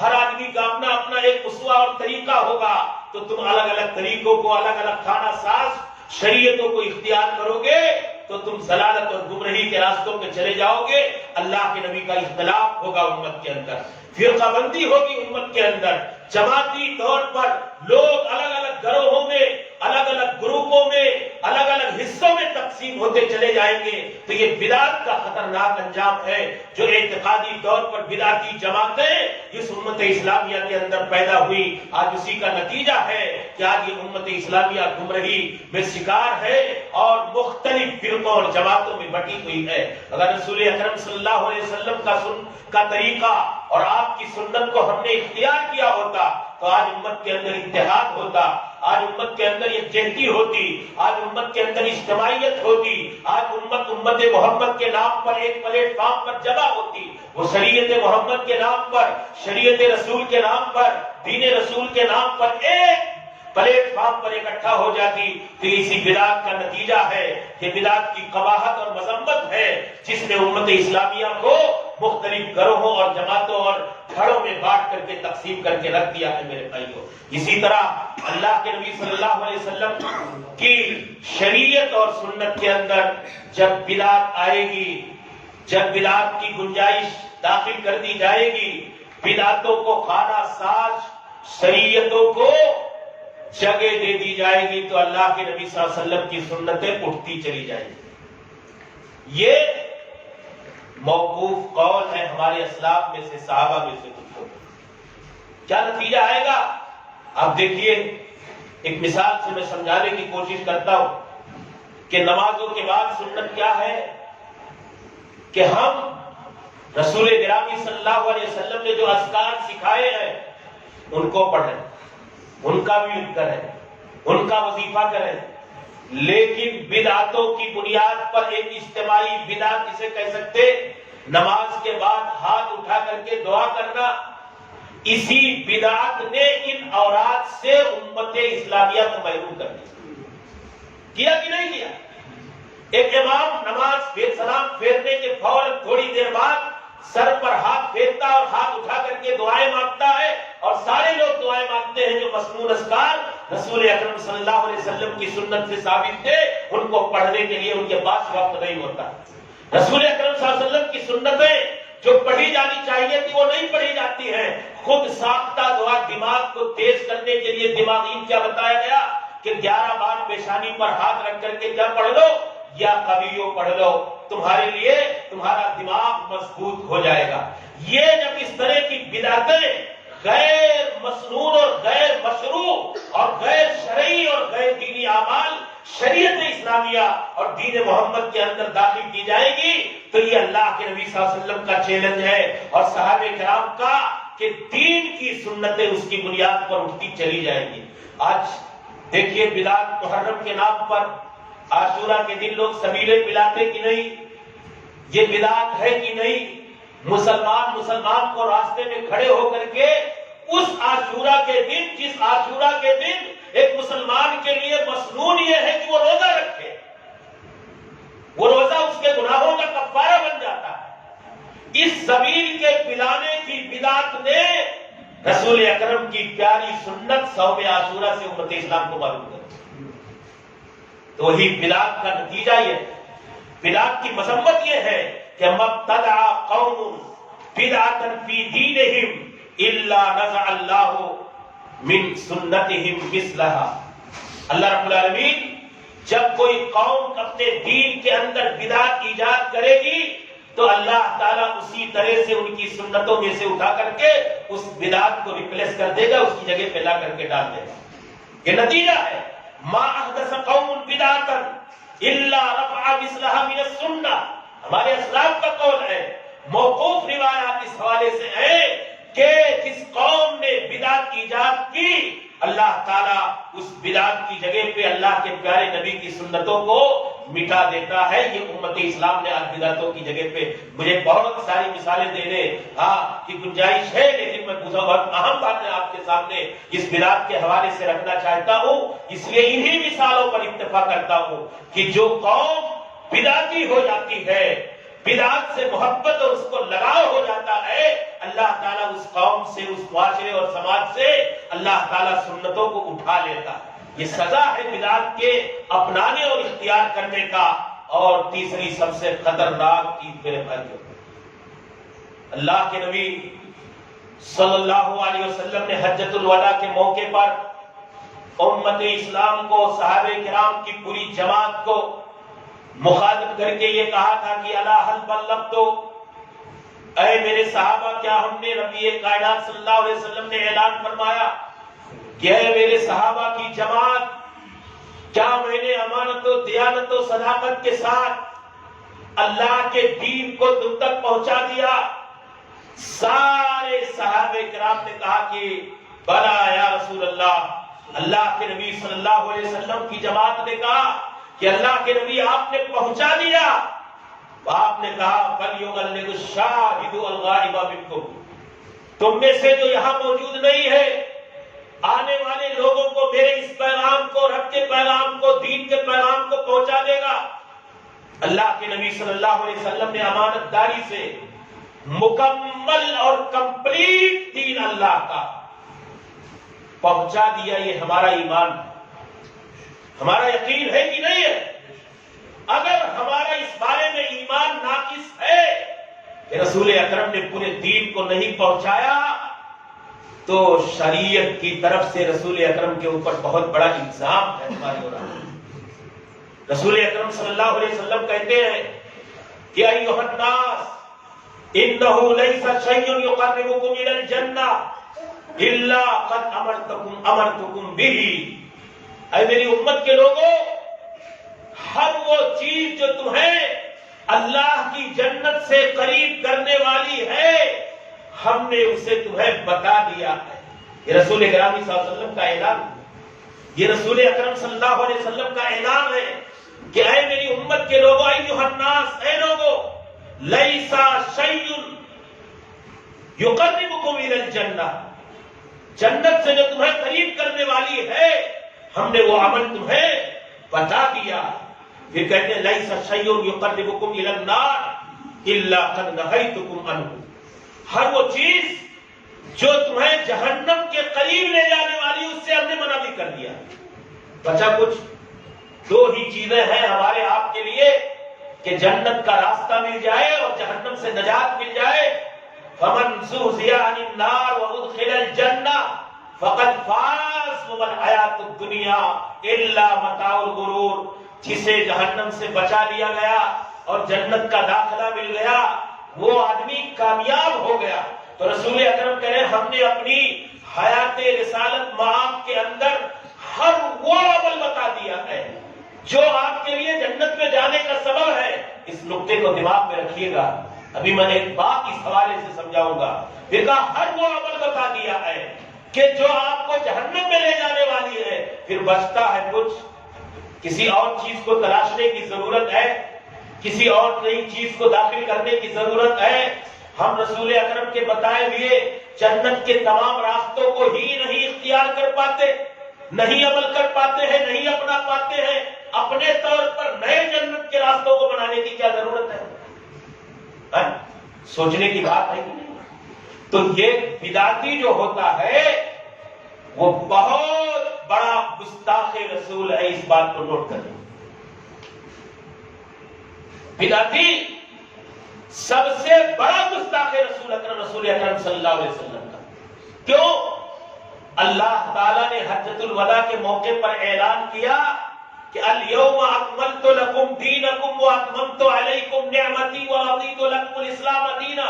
ہر آدمی کا اپنا اپنا ایک اسوہ اور طریقہ ہوگا، تو تم الگ الگ طریقوں کو، الگ الگ خانہ ساز شریعتوں کو اختیار کرو گے تو تم ضلالت اور گمراہی کے راستوں پہ چلے جاؤ گے۔ اللہ کے نبی کا اختلاف ہوگا امت کے اندر، فرقہ بندی ہوگی امت کے اندر، جماعتی طور پر لوگ الگ الگ گروہوں میں، الگ الگ گروپوں میں، الگ الگ حصوں میں تقسیم ہوتے چلے جائیں گے، تو یہ بدعت کا خطرناک انجام ہے۔ جو اعتقادی طور پر بدعتی جماعتیں اس امت اسلامیہ کے اندر پیدا ہوئی، آج اسی کا نتیجہ ہے کہ آج یہ امت اسلامیہ گمراہی میں شکار ہے اور مختلف فرقوں اور جماعتوں میں بٹی ہوئی ہے۔ اگر رسول اکرم صلی اللہ علیہ وسلم کا طریقہ اور آپ کی سنت کو ہم نے اختیار کیا ہوتا تو آج امت کے اندر اتحاد ہوتا، آج امت کے اندر یکجہتی ہوتی، آج امت کے اندر اجتماعیت ہوتی، آج امت محمد کے نام پر ایک پلیٹ فارم پر جمع ہوتی، وہ شریعت محمد کے نام پر، شریعت رسول کے نام پر، دین رسول کے نام پر ایک پلیٹ فارم پر اکٹھا ہو جاتی۔ تو اسی بدعت کا نتیجہ ہے، یہ بدعت کی قباحت اور مذمت ہے جس نے امت اسلامیہ کو مختلف گروہوں اور جماعتوں اور دھڑوں میں بانٹ کر کے تقسیم کر کے رکھ دیا ہے میرے بھائیوں۔ اسی طرح اللہ کے نبی صلی اللہ علیہ وسلم کی شریعت اور سنت کے اندر جب بدعت آئے گی، جب بدعت کی گنجائش داخل کر دی جائے گی، بدعتوں کو خانہ ساز شریعتوں کو جگہ دے دی جائے گی، تو اللہ کے نبی صلی اللہ علیہ وسلم کی سنتیں اٹھتی چلی جائیں گی۔ یہ موقوف قول ہے ہمارے اسلاف میں سے، صحابہ میں سے کچھ لوگ۔ کیا نتیجہ آئے گا آپ دیکھیے، ایک مثال سے میں سمجھانے کی کوشش کرتا ہوں کہ نمازوں کے بعد سنت کیا ہے کہ ہم رسول گرامی صلی اللہ علیہ وسلم نے جو اذکار سکھائے ہیں ان کو پڑھیں، ان کا بھی ذکر ہے، ان کا وظیفہ کریں، لیکن بدعتوں کی بنیاد پر ایک اجتماعی بدعت جسے کہہ سکتے، نماز کے بعد ہاتھ اٹھا کر کے دعا کرنا، اسی بدعت نے ان اوراد سے امت اسلامیہ کو محروم کر دیا کہ نہیں کیا؟ ایک امام نماز سلام پھیرنے کے فوراً تھوڑی دیر بعد سر پر ہاتھ پھیرتا اور ہاتھ اٹھا کر کے دعائیں مانگتا ہے، اور سارے لوگ دعائیں مانگتے ہیں جو مسنون اذکار رسول اکرم صلی اللہ علیہ وسلم کی سنت سے ثابت تھے، ان کو پڑھنے کے لیے ان کے پاس وقت نہیں ہوتا۔ رسول اکرم صلی اللہ علیہ وسلم کی سنتیں جو پڑھی جانی چاہیے تھی وہ نہیں پڑھی جاتی ہیں۔ خود ساختہ دعا دماغ کو تیز کرنے کے لیے دماغین کیا بتایا گیا کہ 11 بار پیشانی پر ہاتھ رکھ کر کے کیا پڑھ لو، یا قویو پڑھ لو، تمہارے لیے تمہارا دماغ مضبوط ہو جائے گا۔ یہ جب اس طرح کی بدعتیں غیر مسنون اور غیر مشروع اور غیر شرعی اور غیر دینی اعمال شریعت اسلامیہ اور دین محمد کے اندر داخل کی جائے گی، تو یہ اللہ کے نبی صلی اللہ علیہ وسلم کا چیلنج ہے اور صحابہ کرام کا کہ دین کی سنتیں اس کی بنیاد پر اٹھتی چلی جائیں گی۔ آج دیکھیے بدعت محرم کے نام پر عاشورہ کے دن لوگ سبیلے پلاتے کہ نہیں، یہ بدعت ہے کہ نہیں؟ مسلمان کو راستے میں کھڑے ہو کر کے اس عاشورہ کے دن، جس عاشورہ کے دن ایک مسلمان کے لیے مسنون یہ ہے کہ وہ روزہ رکھے، وہ روزہ اس کے گناہوں کا کفارہ بن جاتا ہے، اس سبیل کے پلانے کی بدعت نے رسول اکرم کی پیاری سنت صوم عاشورہ سے امت اسلام کو معلوم کر دی۔ تو وہی بدعت کا نتیجہ یہ ہے، بدعت کی مذمت یہ ہے کہ مبتدع قوم بدعتا فی دینہم الا نزع اللہ من سنتہم مثلها۔ اللہ رب العالمین جب کوئی قوم اپنے دین کے اندر بدعت ایجاد کرے گی تو اللہ تعالیٰ اسی طرح سے ان کی سنتوں میں سے اٹھا کر کے اس بدعت کو ریپلیس کر دے گا، اس کی جگہ پہ لا کر کے ڈال دے گا۔ یہ نتیجہ ہے ما احدث قوم بدعتا الا رفع مثلها من السنہ۔ ہمارے اسلاف کا قول ہے، موقوف روایات اس حوالے سے ہے کہ جس قوم نے بدعت ایجاد کی، اللہ تعالیٰ اس بدعت کی جگہ پہ اللہ کے پیارے نبی کی سنتوں کو مٹا دیتا ہے۔ یہ امت اسلام نے آج بدعتوں کی جگہ پہ، مجھے بہت ساری مثالیں دینے کی گنجائش ہے، لیکن میں بہت اہم باتیں آپ کے سامنے اس بدعت کے حوالے سے رکھنا چاہتا ہوں، اس لیے انہی مثالوں پر اکتفا کرتا ہوں کہ جو قوم بدعتی ہو جاتی ہے، بدعت سے محبت اور اس کو لگاؤ ہو جاتا ہے، اللہ تعالیٰ اس قوم سے، اس معاشرے اور سماج سے اللہ تعالیٰ سنتوں کو اٹھا لیتا ہے۔ یہ سزا ہے بدعت کے اپنانے اور اختیار کرنے کا۔ اور تیسری سب سے خطرناک چیز میرے بھائیوں، اللہ کے نبی صلی اللہ علیہ وسلم نے حجۃ الوداع کے موقع پر امت اسلام کو، صحابہ کرام کی پوری جماعت کو مخاطب کر کے یہ کہا تھا کہ الا هل بلغت، اے میرے صحابہ کیا ہم نے، نبی کائنات صلی اللہ علیہ وسلم نے اعلان فرمایا کہ اے میرے صحابہ کی جماعت، کیا میں نے امانت و دیانت و صداقت کے ساتھ اللہ کے دین کو تم تک پہنچا دیا؟ سارے صحابہ کرام نے کہا کہ بلا یا رسول اللہ۔ اللہ کے نبی صلی اللہ علیہ وسلم کی جماعت نے کہا کہ اللہ کے نبی آپ نے پہنچا دیا۔ آپ نے کہا فَلْيُبَلِّغِ الشَّاهِدُ الْغَائِبَ مِنكُمْ، تم میں سے جو یہاں موجود نہیں ہے، آنے والے لوگوں کو میرے اس پیغام کو، رب کے پیغام کو، دین کے پیغام کو پہنچا دے گا۔ اللہ کے نبی صلی اللہ علیہ وسلم نے امانت داری سے مکمل اور کمپلیٹ دین اللہ کا پہنچا دیا۔ یہ ہمارا ایمان، ہمارا یقین ہے کہ نہیں ہے؟ اگر ہمارا اس بارے میں ایمان ناقص ہے کہ رسول اکرم نے پورے دین کو نہیں پہنچایا، تو شریعت کی طرف سے رسول اکرم کے اوپر بہت بڑا الزام ہے ہمارے اوپر۔ رسول اکرم صلی اللہ علیہ وسلم کہتے ہیں کہ ایھا الناس انہ لیس شیء یقربکم الی الجنہ الا قد امرتکم بہ، اے میری امت کے لوگوں، ہر وہ چیز جو تمہیں اللہ کی جنت سے قریب کرنے والی ہے، ہم نے اسے تمہیں بتا دیا ہے۔ یہ رسول اکرم صلی اللہ علیہ وسلم کا اعلان ہے، یہ رسول اکرم صلی اللہ علیہ وسلم کا اعلان ہے کہ اے میری امت کے لوگوں، ایھا الناس، اے لوگوں، لیس شیء یقربکم الی الجنہ، جنت سے جو تمہیں قریب کرنے والی ہے، ہم نے وہ عمل تمہیں بتا دیا۔ پھر کہتے ہیں لیس شیء یقربکم الی النار الا قد نہیتکم عنہ، ہر وہ چیز جو تمہیں جہنم کے قریب لے جانے والی، اس سے ہم نے منع بھی کر دیا۔ بچا کچھ؟ دو ہی چیزیں ہیں ہمارے آپ کے لیے کہ جنت کا راستہ مل جائے اور جہنم سے نجات مل جائے۔ فمن زحزح عن النار وادخل الجنہ فقد فاز وما الحیاۃ الدنیا الا متاع الغرور، جسے جہنم سے بچا لیا گیا اور جنت کا داخلہ مل گیا، وہ آدمی کامیاب ہو گیا۔ تو رسول اکرم کہہ رہے ہیں ہم نے اپنی حیات رسالت معاف کے اندر ہر وہ عمل بتا دیا ہے جو آپ کے لیے جنت میں جانے کا سبب ہے۔ اس نقطے کو دماغ میں رکھیے گا، ابھی میں نے ایک بات اس حوالے سے سمجھاؤں گا۔ پھر کہا ہر وہ عمل بتا دیا ہے کہ جو آپ کو جہنم میں لے جانے والی ہے۔ پھر بچتا ہے کچھ، کسی اور چیز کو تلاشنے کی ضرورت ہے، کسی اور نئی چیز کو داخل کرنے کی ضرورت ہے۔ ہم رسول اکرم کے بتائے ہوئے جنت کے تمام راستوں کو ہی نہیں اختیار کر پاتے، نہیں عمل کر پاتے ہیں، نہیں اپنا پاتے ہیں، اپنے طور پر نئے جنت کے راستوں کو بنانے کی کیا ضرورت ہے؟ سوچنے کی بات ہے کہ نہیں؟ تو یہ بدعتی جو ہوتا ہے وہ بہت بڑا گستاخ رسول ہے، اس بات کو نوٹ کریں۔ بدعتی سب سے بڑا گستاخ رسول اکرم صلی اللہ علیہ وسلم کا۔ کیوں؟ اللہ تعالیٰ نے حجۃ الوداع کے موقع پر اعلان کیا کہ الیوم اکملت لکم دینکم واتممت علیکم نعمتی ورضیت لکم الاسلام دینا،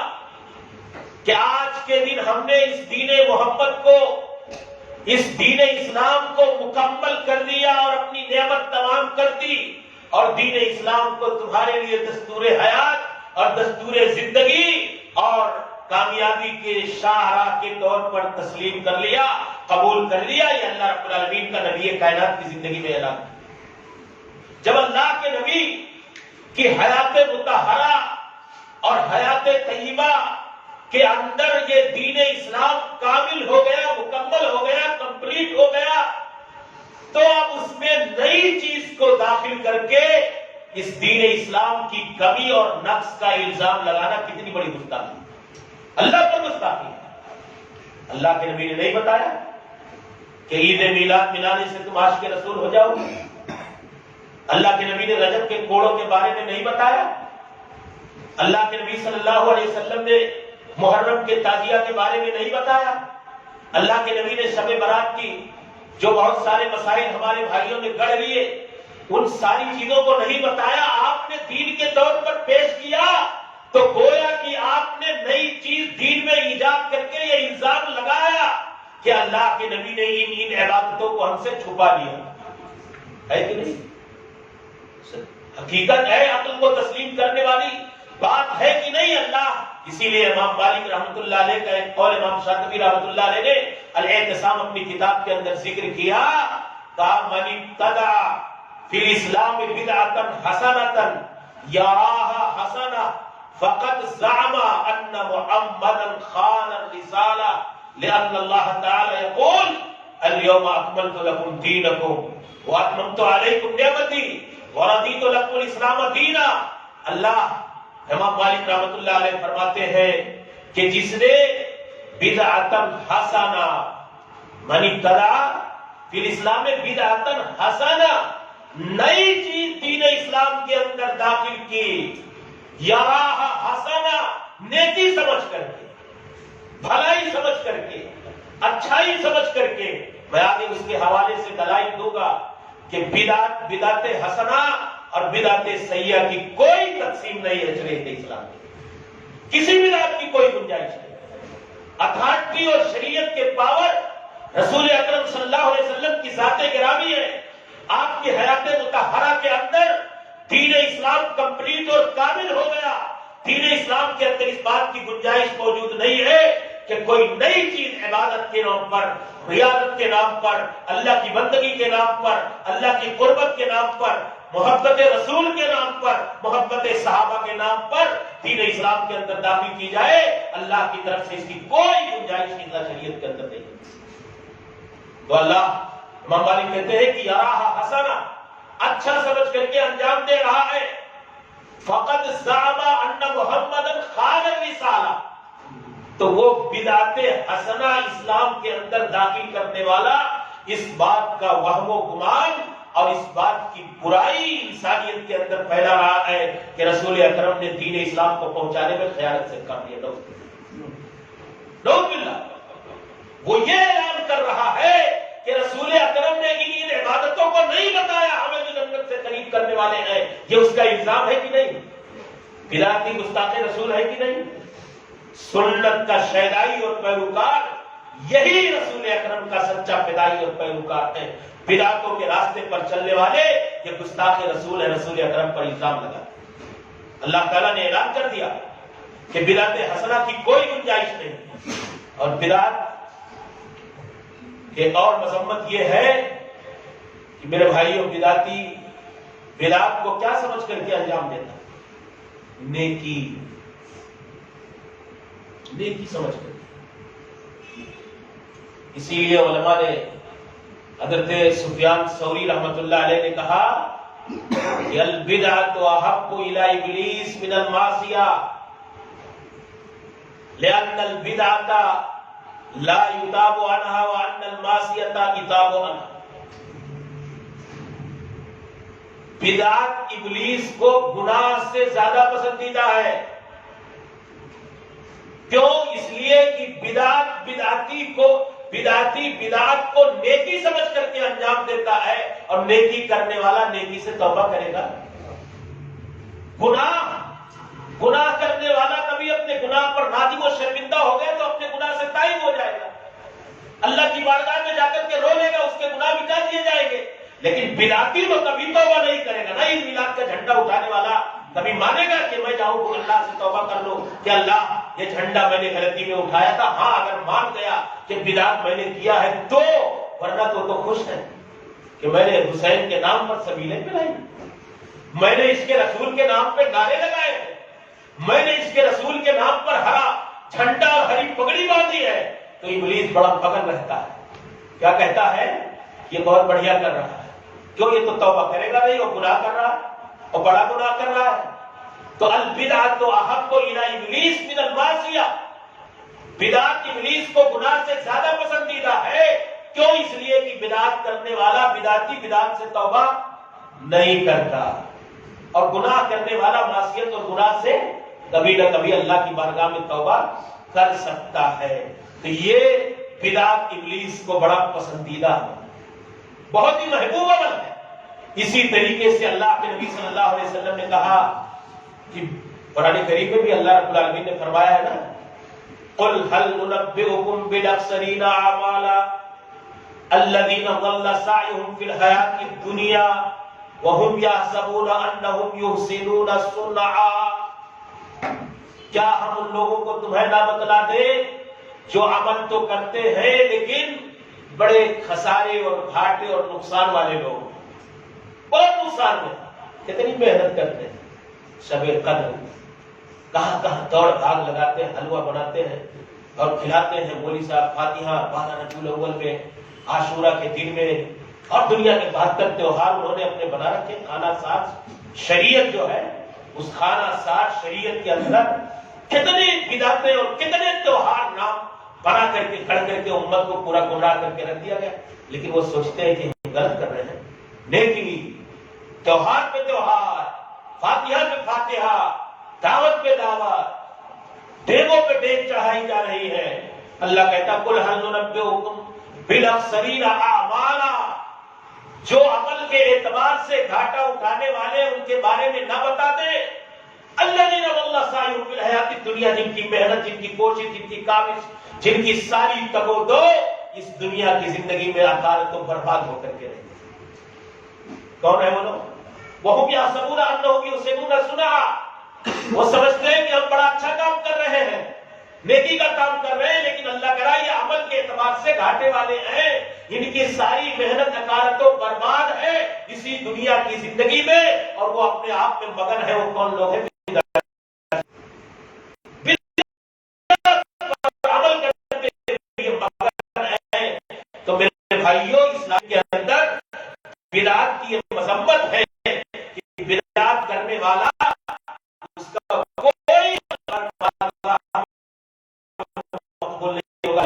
کہ آج کے دن ہم نے اس دین محبت کو، اس دین اسلام کو مکمل کر دیا اور اپنی نعمت تمام کر دی، اور دین اسلام کو تمہارے لیے دستور حیات اور دستور زندگی اور کامیابی کے شاہراہ کے طور پر تسلیم کر لیا، قبول کر لیا۔ یہ اللہ رب العالمین کا نبی کائنات کی زندگی میں اعلان۔ جب اللہ کے نبی کی حیات مطہرہ اور حیات طیبہ کے اندر یہ دین اسلام کامل ہو گیا، مکمل ہو گیا، کمپلیٹ ہو گیا، تو اب اس میں نئی چیز کو داخل کر کے اس دین اسلام کی کمی اور نقص کا الزام لگانا کتنی بڑی گستاخی ہے، اللہ پر گستاخی ہے۔ اللہ کے نبی نے نہیں بتایا کہ عید میلاد منانے سے تم عاشق رسول ہو جاؤ گے؟ اللہ کے نبی نے رجب کے کوڑوں کے بارے میں نہیں بتایا؟ اللہ کے نبی صلی اللہ علیہ وسلم نے محرم کے تعزیہ کے بارے میں نہیں بتایا؟ اللہ کے نبی نے شب برات کی جو بہت سارے مسائل ہمارے بھائیوں نے گڑھ لیے ان ساری چیزوں کو نہیں بتایا؟ آپ نے دین کے طور پر پیش کیا تو گویا کہ آپ نے نئی چیز دین میں ایجاد کر کے یہ الزام لگایا کہ اللہ کے نبی نے ان عبادتوں کو ہم سے چھپا لیا ہے کہ نہیں؟ حقیقت ہے، عقل کو تسلیم کرنے والی بات ہے کہ نہیں اللہ؟ اسی لیے امام مالک رحمۃ اللہ علیہ کا ایک قول امام شاطبی رحمۃ اللہ علیہ نے الاعتصام اپنی کتاب کے اندر ذکر کیا، کہا من ابتدع فی الاسلام بدعۃ حسنۃ یراھا حسنہ فقد زعم ان محمدا خان الرسالہ لأن اللہ تعالی یقول اليوم اکملت لکم دینکم واتممت علیکم نعمتی ورضیت لکم الاسلام دینا۔ اللہ امام مالک رحمۃ اللہ علیہ فرماتے ہیں کہ جس نے بدعۃ حسنہ من ابتدع فی الاسلام بدعۃ حسنہ نئی چیز دین اسلام کے اندر داخل کی، یراھا حسنہ نیکی سمجھ کر کے، بھلائی سمجھ کر کے، اچھائی سمجھ کر کے، میں آگے اس کے حوالے سے دلائل دوں گا کہ بدعت حسنہ اور بدعت سیئہ کی کوئی تقسیم نہیں ہے شریعت اسلام میں، کسی بدعت کی کوئی گنجائش نہیں۔ اتھارٹی اور شریعت کے پاور رسول اکرم صلی اللہ علیہ وسلم کی ذات گرامی ہے۔ آپ کی حیات مطہرہ کے اندر دین اسلام کمپلیٹ اور کامل ہو گیا۔ دین اسلام کے اندر اس بات کی گنجائش موجود نہیں ہے کہ کوئی نئی چیز عبادت کے نام پر، ریاضت کے نام پر، اللہ کی بندگی کے نام پر، اللہ کی قربت کے نام پر، محبت رسول کے نام پر، محبت صحابہ کے نام پر دین اسلام کے اندر داخل کی جائے۔ اللہ کی طرف سے اس کی کوئی گنجائش شریعت کے اندر نہیں۔ تو اللہ امام مالک کہتے ہیں کہ یراھا حسنہ اچھا سمجھ کر کے انجام دے رہا ہے، فقد زعم ان محمد خان الرسالہ، تو وہ بدعت حسنہ اسلام کے اندر داخل کرنے والا اس بات کا وہم و گمان اور اس بات کی برائی انسانیت کے اندر پھیلا رہا ہے کہ رسول اکرم نے دین اسلام کو پہنچانے میں خیانت سے کر دیا۔ نعوذ باللہ، وہ یہ اعلان کر رہا ہے کہ رسول اکرم نے ان عبادتوں کو نہیں بتایا، ہمیں جو جنت سے قریب کرنے والے ہیں، یہ اس کا الزام ہے کہ نہیں؟ بدعتی گستاخ رسول ہے کہ نہیں؟ سنت کا شیدائی اور پیروکار یہی رسول اکرم کا سچا فدائی اور پیروکار ہے۔ بدعتوں کے راستے پر چلنے والے یہ گستاخ رسول ہے، رسول اکرم پر الزام لگا۔ اللہ تعالیٰ نے اعلان کر دیا کہ بدعت حسنہ کی کوئی گنجائش نہیں، اور بدعت ایک اور مذمت یہ ہے کہ میرے بھائیوں، بدعتی بدعت کو کیا سمجھ کر کے انجام دیتا؟ نیکی سمجھ کر۔ اسی لیے علماء نے، حضرت سفیان ثوری رحمۃ اللہ علیہ نے کہا کہ البدعۃ احب الی ابلیس من المعصیہ لأن البدعۃ لا یتاب عنها وان المعصیۃ یتاب عنها۔ بدعت ابلیس کو گناہ سے زیادہ پسندیدہ ہے۔ کیوں؟ اس لیے کہ بدعتی بدعت کو نیکی سمجھ کر کے انجام دیتا ہے، اور نیکی کرنے والا نیکی سے توبہ کرے گا۔ گناہ کرنے والا کبھی اپنے گناہ پر نادم و شرمندہ ہو گیا تو اپنے گناہ سے تائب ہو جائے گا، اللہ کی بارگاہ میں جا کر کے رو لے گا، اس کے گناہ مٹا دیے جائیں گے۔ لیکن بدعتی تو کبھی توبہ نہیں کرے گا۔ نہ عید میلاد کا جھنڈا اٹھانے والا کبھی مانے گا کہ میں جاؤں تو اللہ سے توبہ کر لو کہ اللہ یہ جھنڈا میں نے غلطی میں اٹھایا تھا، ہاں اگر مان گیا کہ بدعت میں نے کیا ہے تو، ورنہ تو خوش ہے کہ میں نے حسین کے نام پر سبیلیں پلائی۔ میں نے اس کے رسول کے نام پہ نعرے لگائے ہیں، میں نے اس کے رسول کے نام پر ہرا جھنڈا اور ہری پگڑی باندھی ہے، تو ابلیس بڑا مگن رہتا ہے، کیا کہتا ہے یہ بہت بڑھیا کر رہا ہے، کیوں یہ تو توبہ کرے گا نہیں، وہ گناہ کر رہا ہے اور بڑا گناہ کر رہا ہے۔ تو البدعۃ احب الی ابلیس من المعصیہ، بدعت ابلیس کو گناہ سے زیادہ پسندیدہ ہے، کیوں؟ اس لیے کہ بدعت کرنے والا بدعتی بدعت سے توبہ نہیں کرتا، اور گناہ کرنے والا معصیت اور گناہ سے کبھی نہ کبھی اللہ کی بارگاہ میں توبہ کر سکتا ہے۔ تو یہ بدعت ابلیس کو بڑا پسندیدہ ہے، بہت ہی محبوب عمل ہے۔ اسی طریقے سے اللہ کے نبی صلی اللہ علیہ وسلم نے کہا کہ قرآن کریم میں بھی اللہ رب العالمین نے فرمایا ہے نا، قل هل ننبئكم بالاخسرین اعمالا الذین ضل سعیهم فی الحیاۃ الدنیا وهم یحسبون انهم یحسنون صنعا، کیا ہم ان لوگوں کو تمہیں نہ بتلا دیں جو عمل تو کرتے ہیں لیکن بڑے خسارے اور گھاٹے اور نقصان والے لوگ، بہت نقصان میں، کتنی محنت کرتے ہیں، شب قدر کہاں کہاں دوڑ بھاگ لگاتے ہیں، حلوہ بناتے ہیں اور کھلاتے ہیں، مولوی صاحب فاتحہ 12 ربیع الاول میں، عاشورہ کے دن میں، اور دنیا کے 72 تیوہار انہوں نے اپنے بنا رکھے۔ کھانا ساز شریعت جو ہے، اس کھانا ساز شریعت کے اندر کتنے بدعتیں اور کتنے تیوہار نام بنا کر کے کھڑ کر کے امت کو پورا گمراہ کر کے رکھ دیا گیا، لیکن وہ سوچتے ہیں کہ ہم غلط کر رہے ہیں۔ نیکی، تیوہار پہ تیوہار، فاتحہ پہ فاتحہ، دعوت پہ دعوت، دیگوں پہ دیگ چڑھائی جا رہی ہے۔ اللہ کہتا قل هل ننبئکم بالاخسرین اعمالا، جو عمل کے اعتبار سے گھاٹا اٹھانے والے ان کے بارے میں نہ بتا دے، الذین ضل سعیہم فی الحیاۃ الدنیا، جن کی محنت، جن کی کوشش، جن کی کاوش، جن کی ساری تگ و دو اس دنیا کی زندگی میں اکارت و برباد ہو کر کے رہے۔ کون ہے وہ لوگ؟ وہم یحسبون انہم یحسنون صنعا، وہ سمجھتے ہیں کہ ہم بڑا اچھا کام کر رہے ہیں، نیکی کا کام کر رہے ہیں، لیکن اللہ کہہ رہا ہے یہ عمل کے اعتبار سے گھاٹے والے ہیں، ان کی ساری محنت اکارت و برباد ہے اسی دنیا کی زندگی میں، اور وہ اپنے آپ میں مگن ہے۔ وہ کون لوگ ہیں؟ عمل کرنے کے لیے مگن ہے۔ تو میرے بھائیوں، اسلام کے اندر بدعت کی مذمت ہے کہ بدعت کرنے والا اس کا کوئی مقبول نہیں ہوگا۔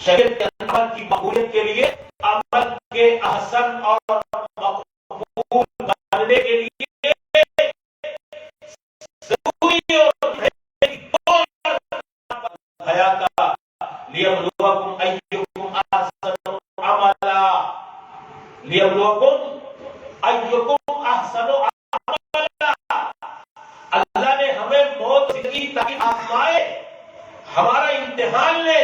شریعت کے عمل کی مقبولیت کے لیے، عمل کے احسن اور مقبول بننے کے لیے ضروری حیاتا لیبلوکم ایکم احسن عملا، لیبلوکم ایکم احسن عملا۔ اللہ نے ہمیں موت زندگی تاکہ آزمائے، ہمارا امتحان لے،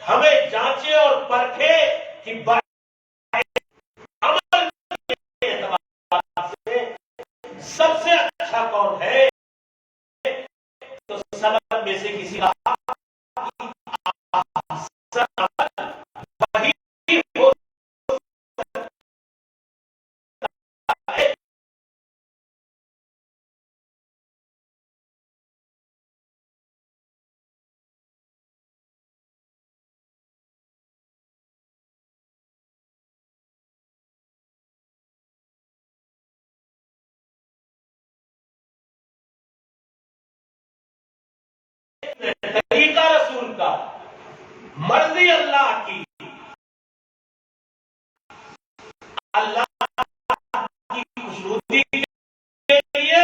ہمیں جانچے اور پرکھے کہ عمل کے اعتبار سے سب سے اچھا کون ہے۔ تو سب میں سے کسی کا وہی ہو طریقہ رسول کا، مرضی اللہ کی، اللہ کی خوشنودی کے لیے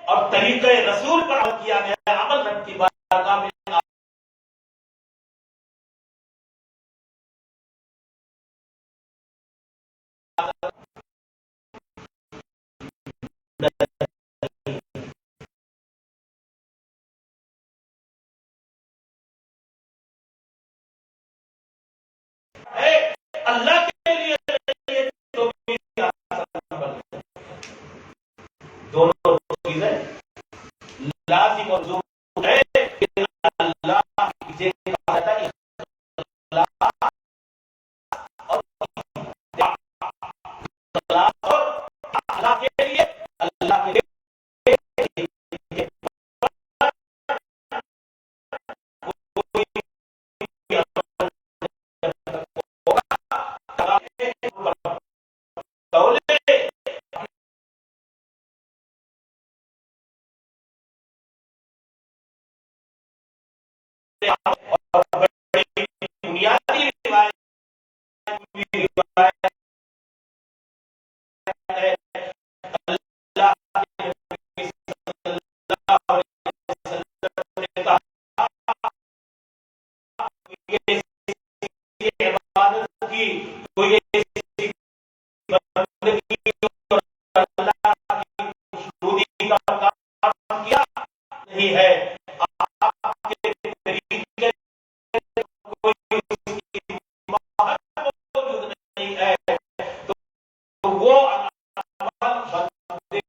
اور طریقہ رسول پر عمل کیا گیا عمل رب کی بارگاہ میں اللہ کے لیے دونوں چیزیں لازم اور ضرور ہے کہ اللہ اور بڑی بنیادی روایت ہے اللہ کے نبی صلی اللہ علیہ وسلم نے کہا یہ عبادت کی تو یہ بندگی اور اللہ کی خوشنودی کا کام کیا نہیں ہے. آپ کے طریقے کوئی اس کی مہارت موجود نہیں ہے تو وہ عمل بندے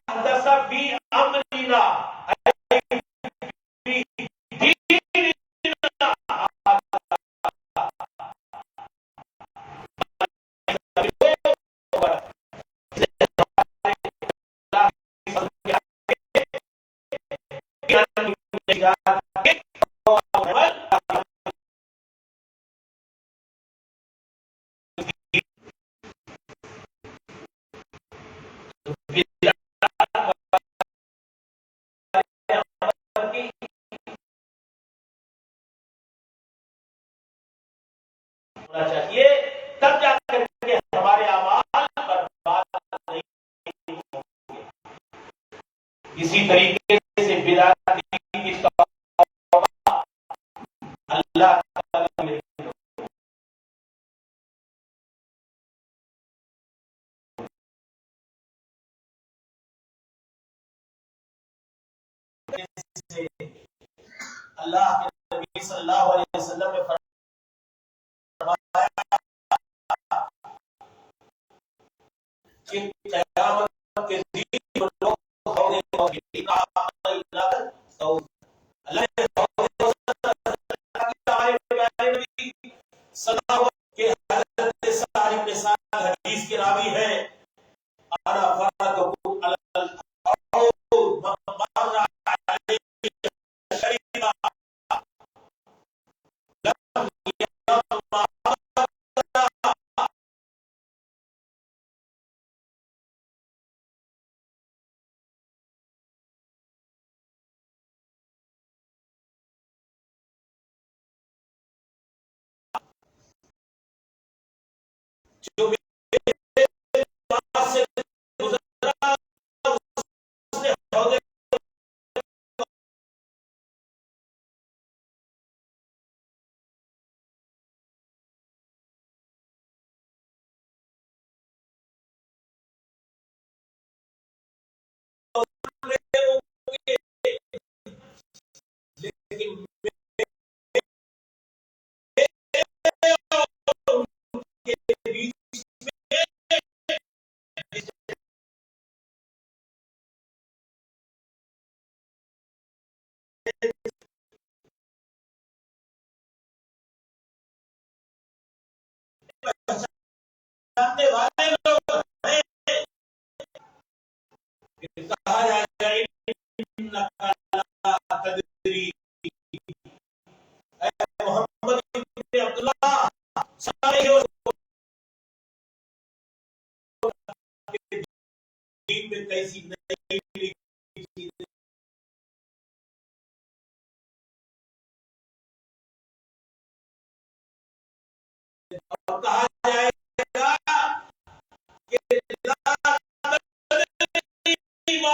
حدث فی امرنا فی دیننا ہونا چاہیے تب جا کر کے ہمارے اعمال برباد نہیں ہوں گے. اسی طریقے سے بدعت کی توبہ اللہ تعالی میں اللہ کے نبی صلی اللہ علیہ وسلم نے فرمایا کہ قیامت کے دن لوگ ہونے والے اللہ نے صلاح کے حضرت صاحب کے ساتھ حدیث کی راوی ہے انا فرقکم علی الارض مر علیہ شریعہ جو میرے پاس سے گزرا اس نے عہدے لیکن کے بیچ جاننے والے لوگ ہیں کہا جائے انک لا تدری اے محمد ابن عبداللہ سارے دین میں کیسی نئی چیزیں اور کہا جائے گا کہ لا تدری ما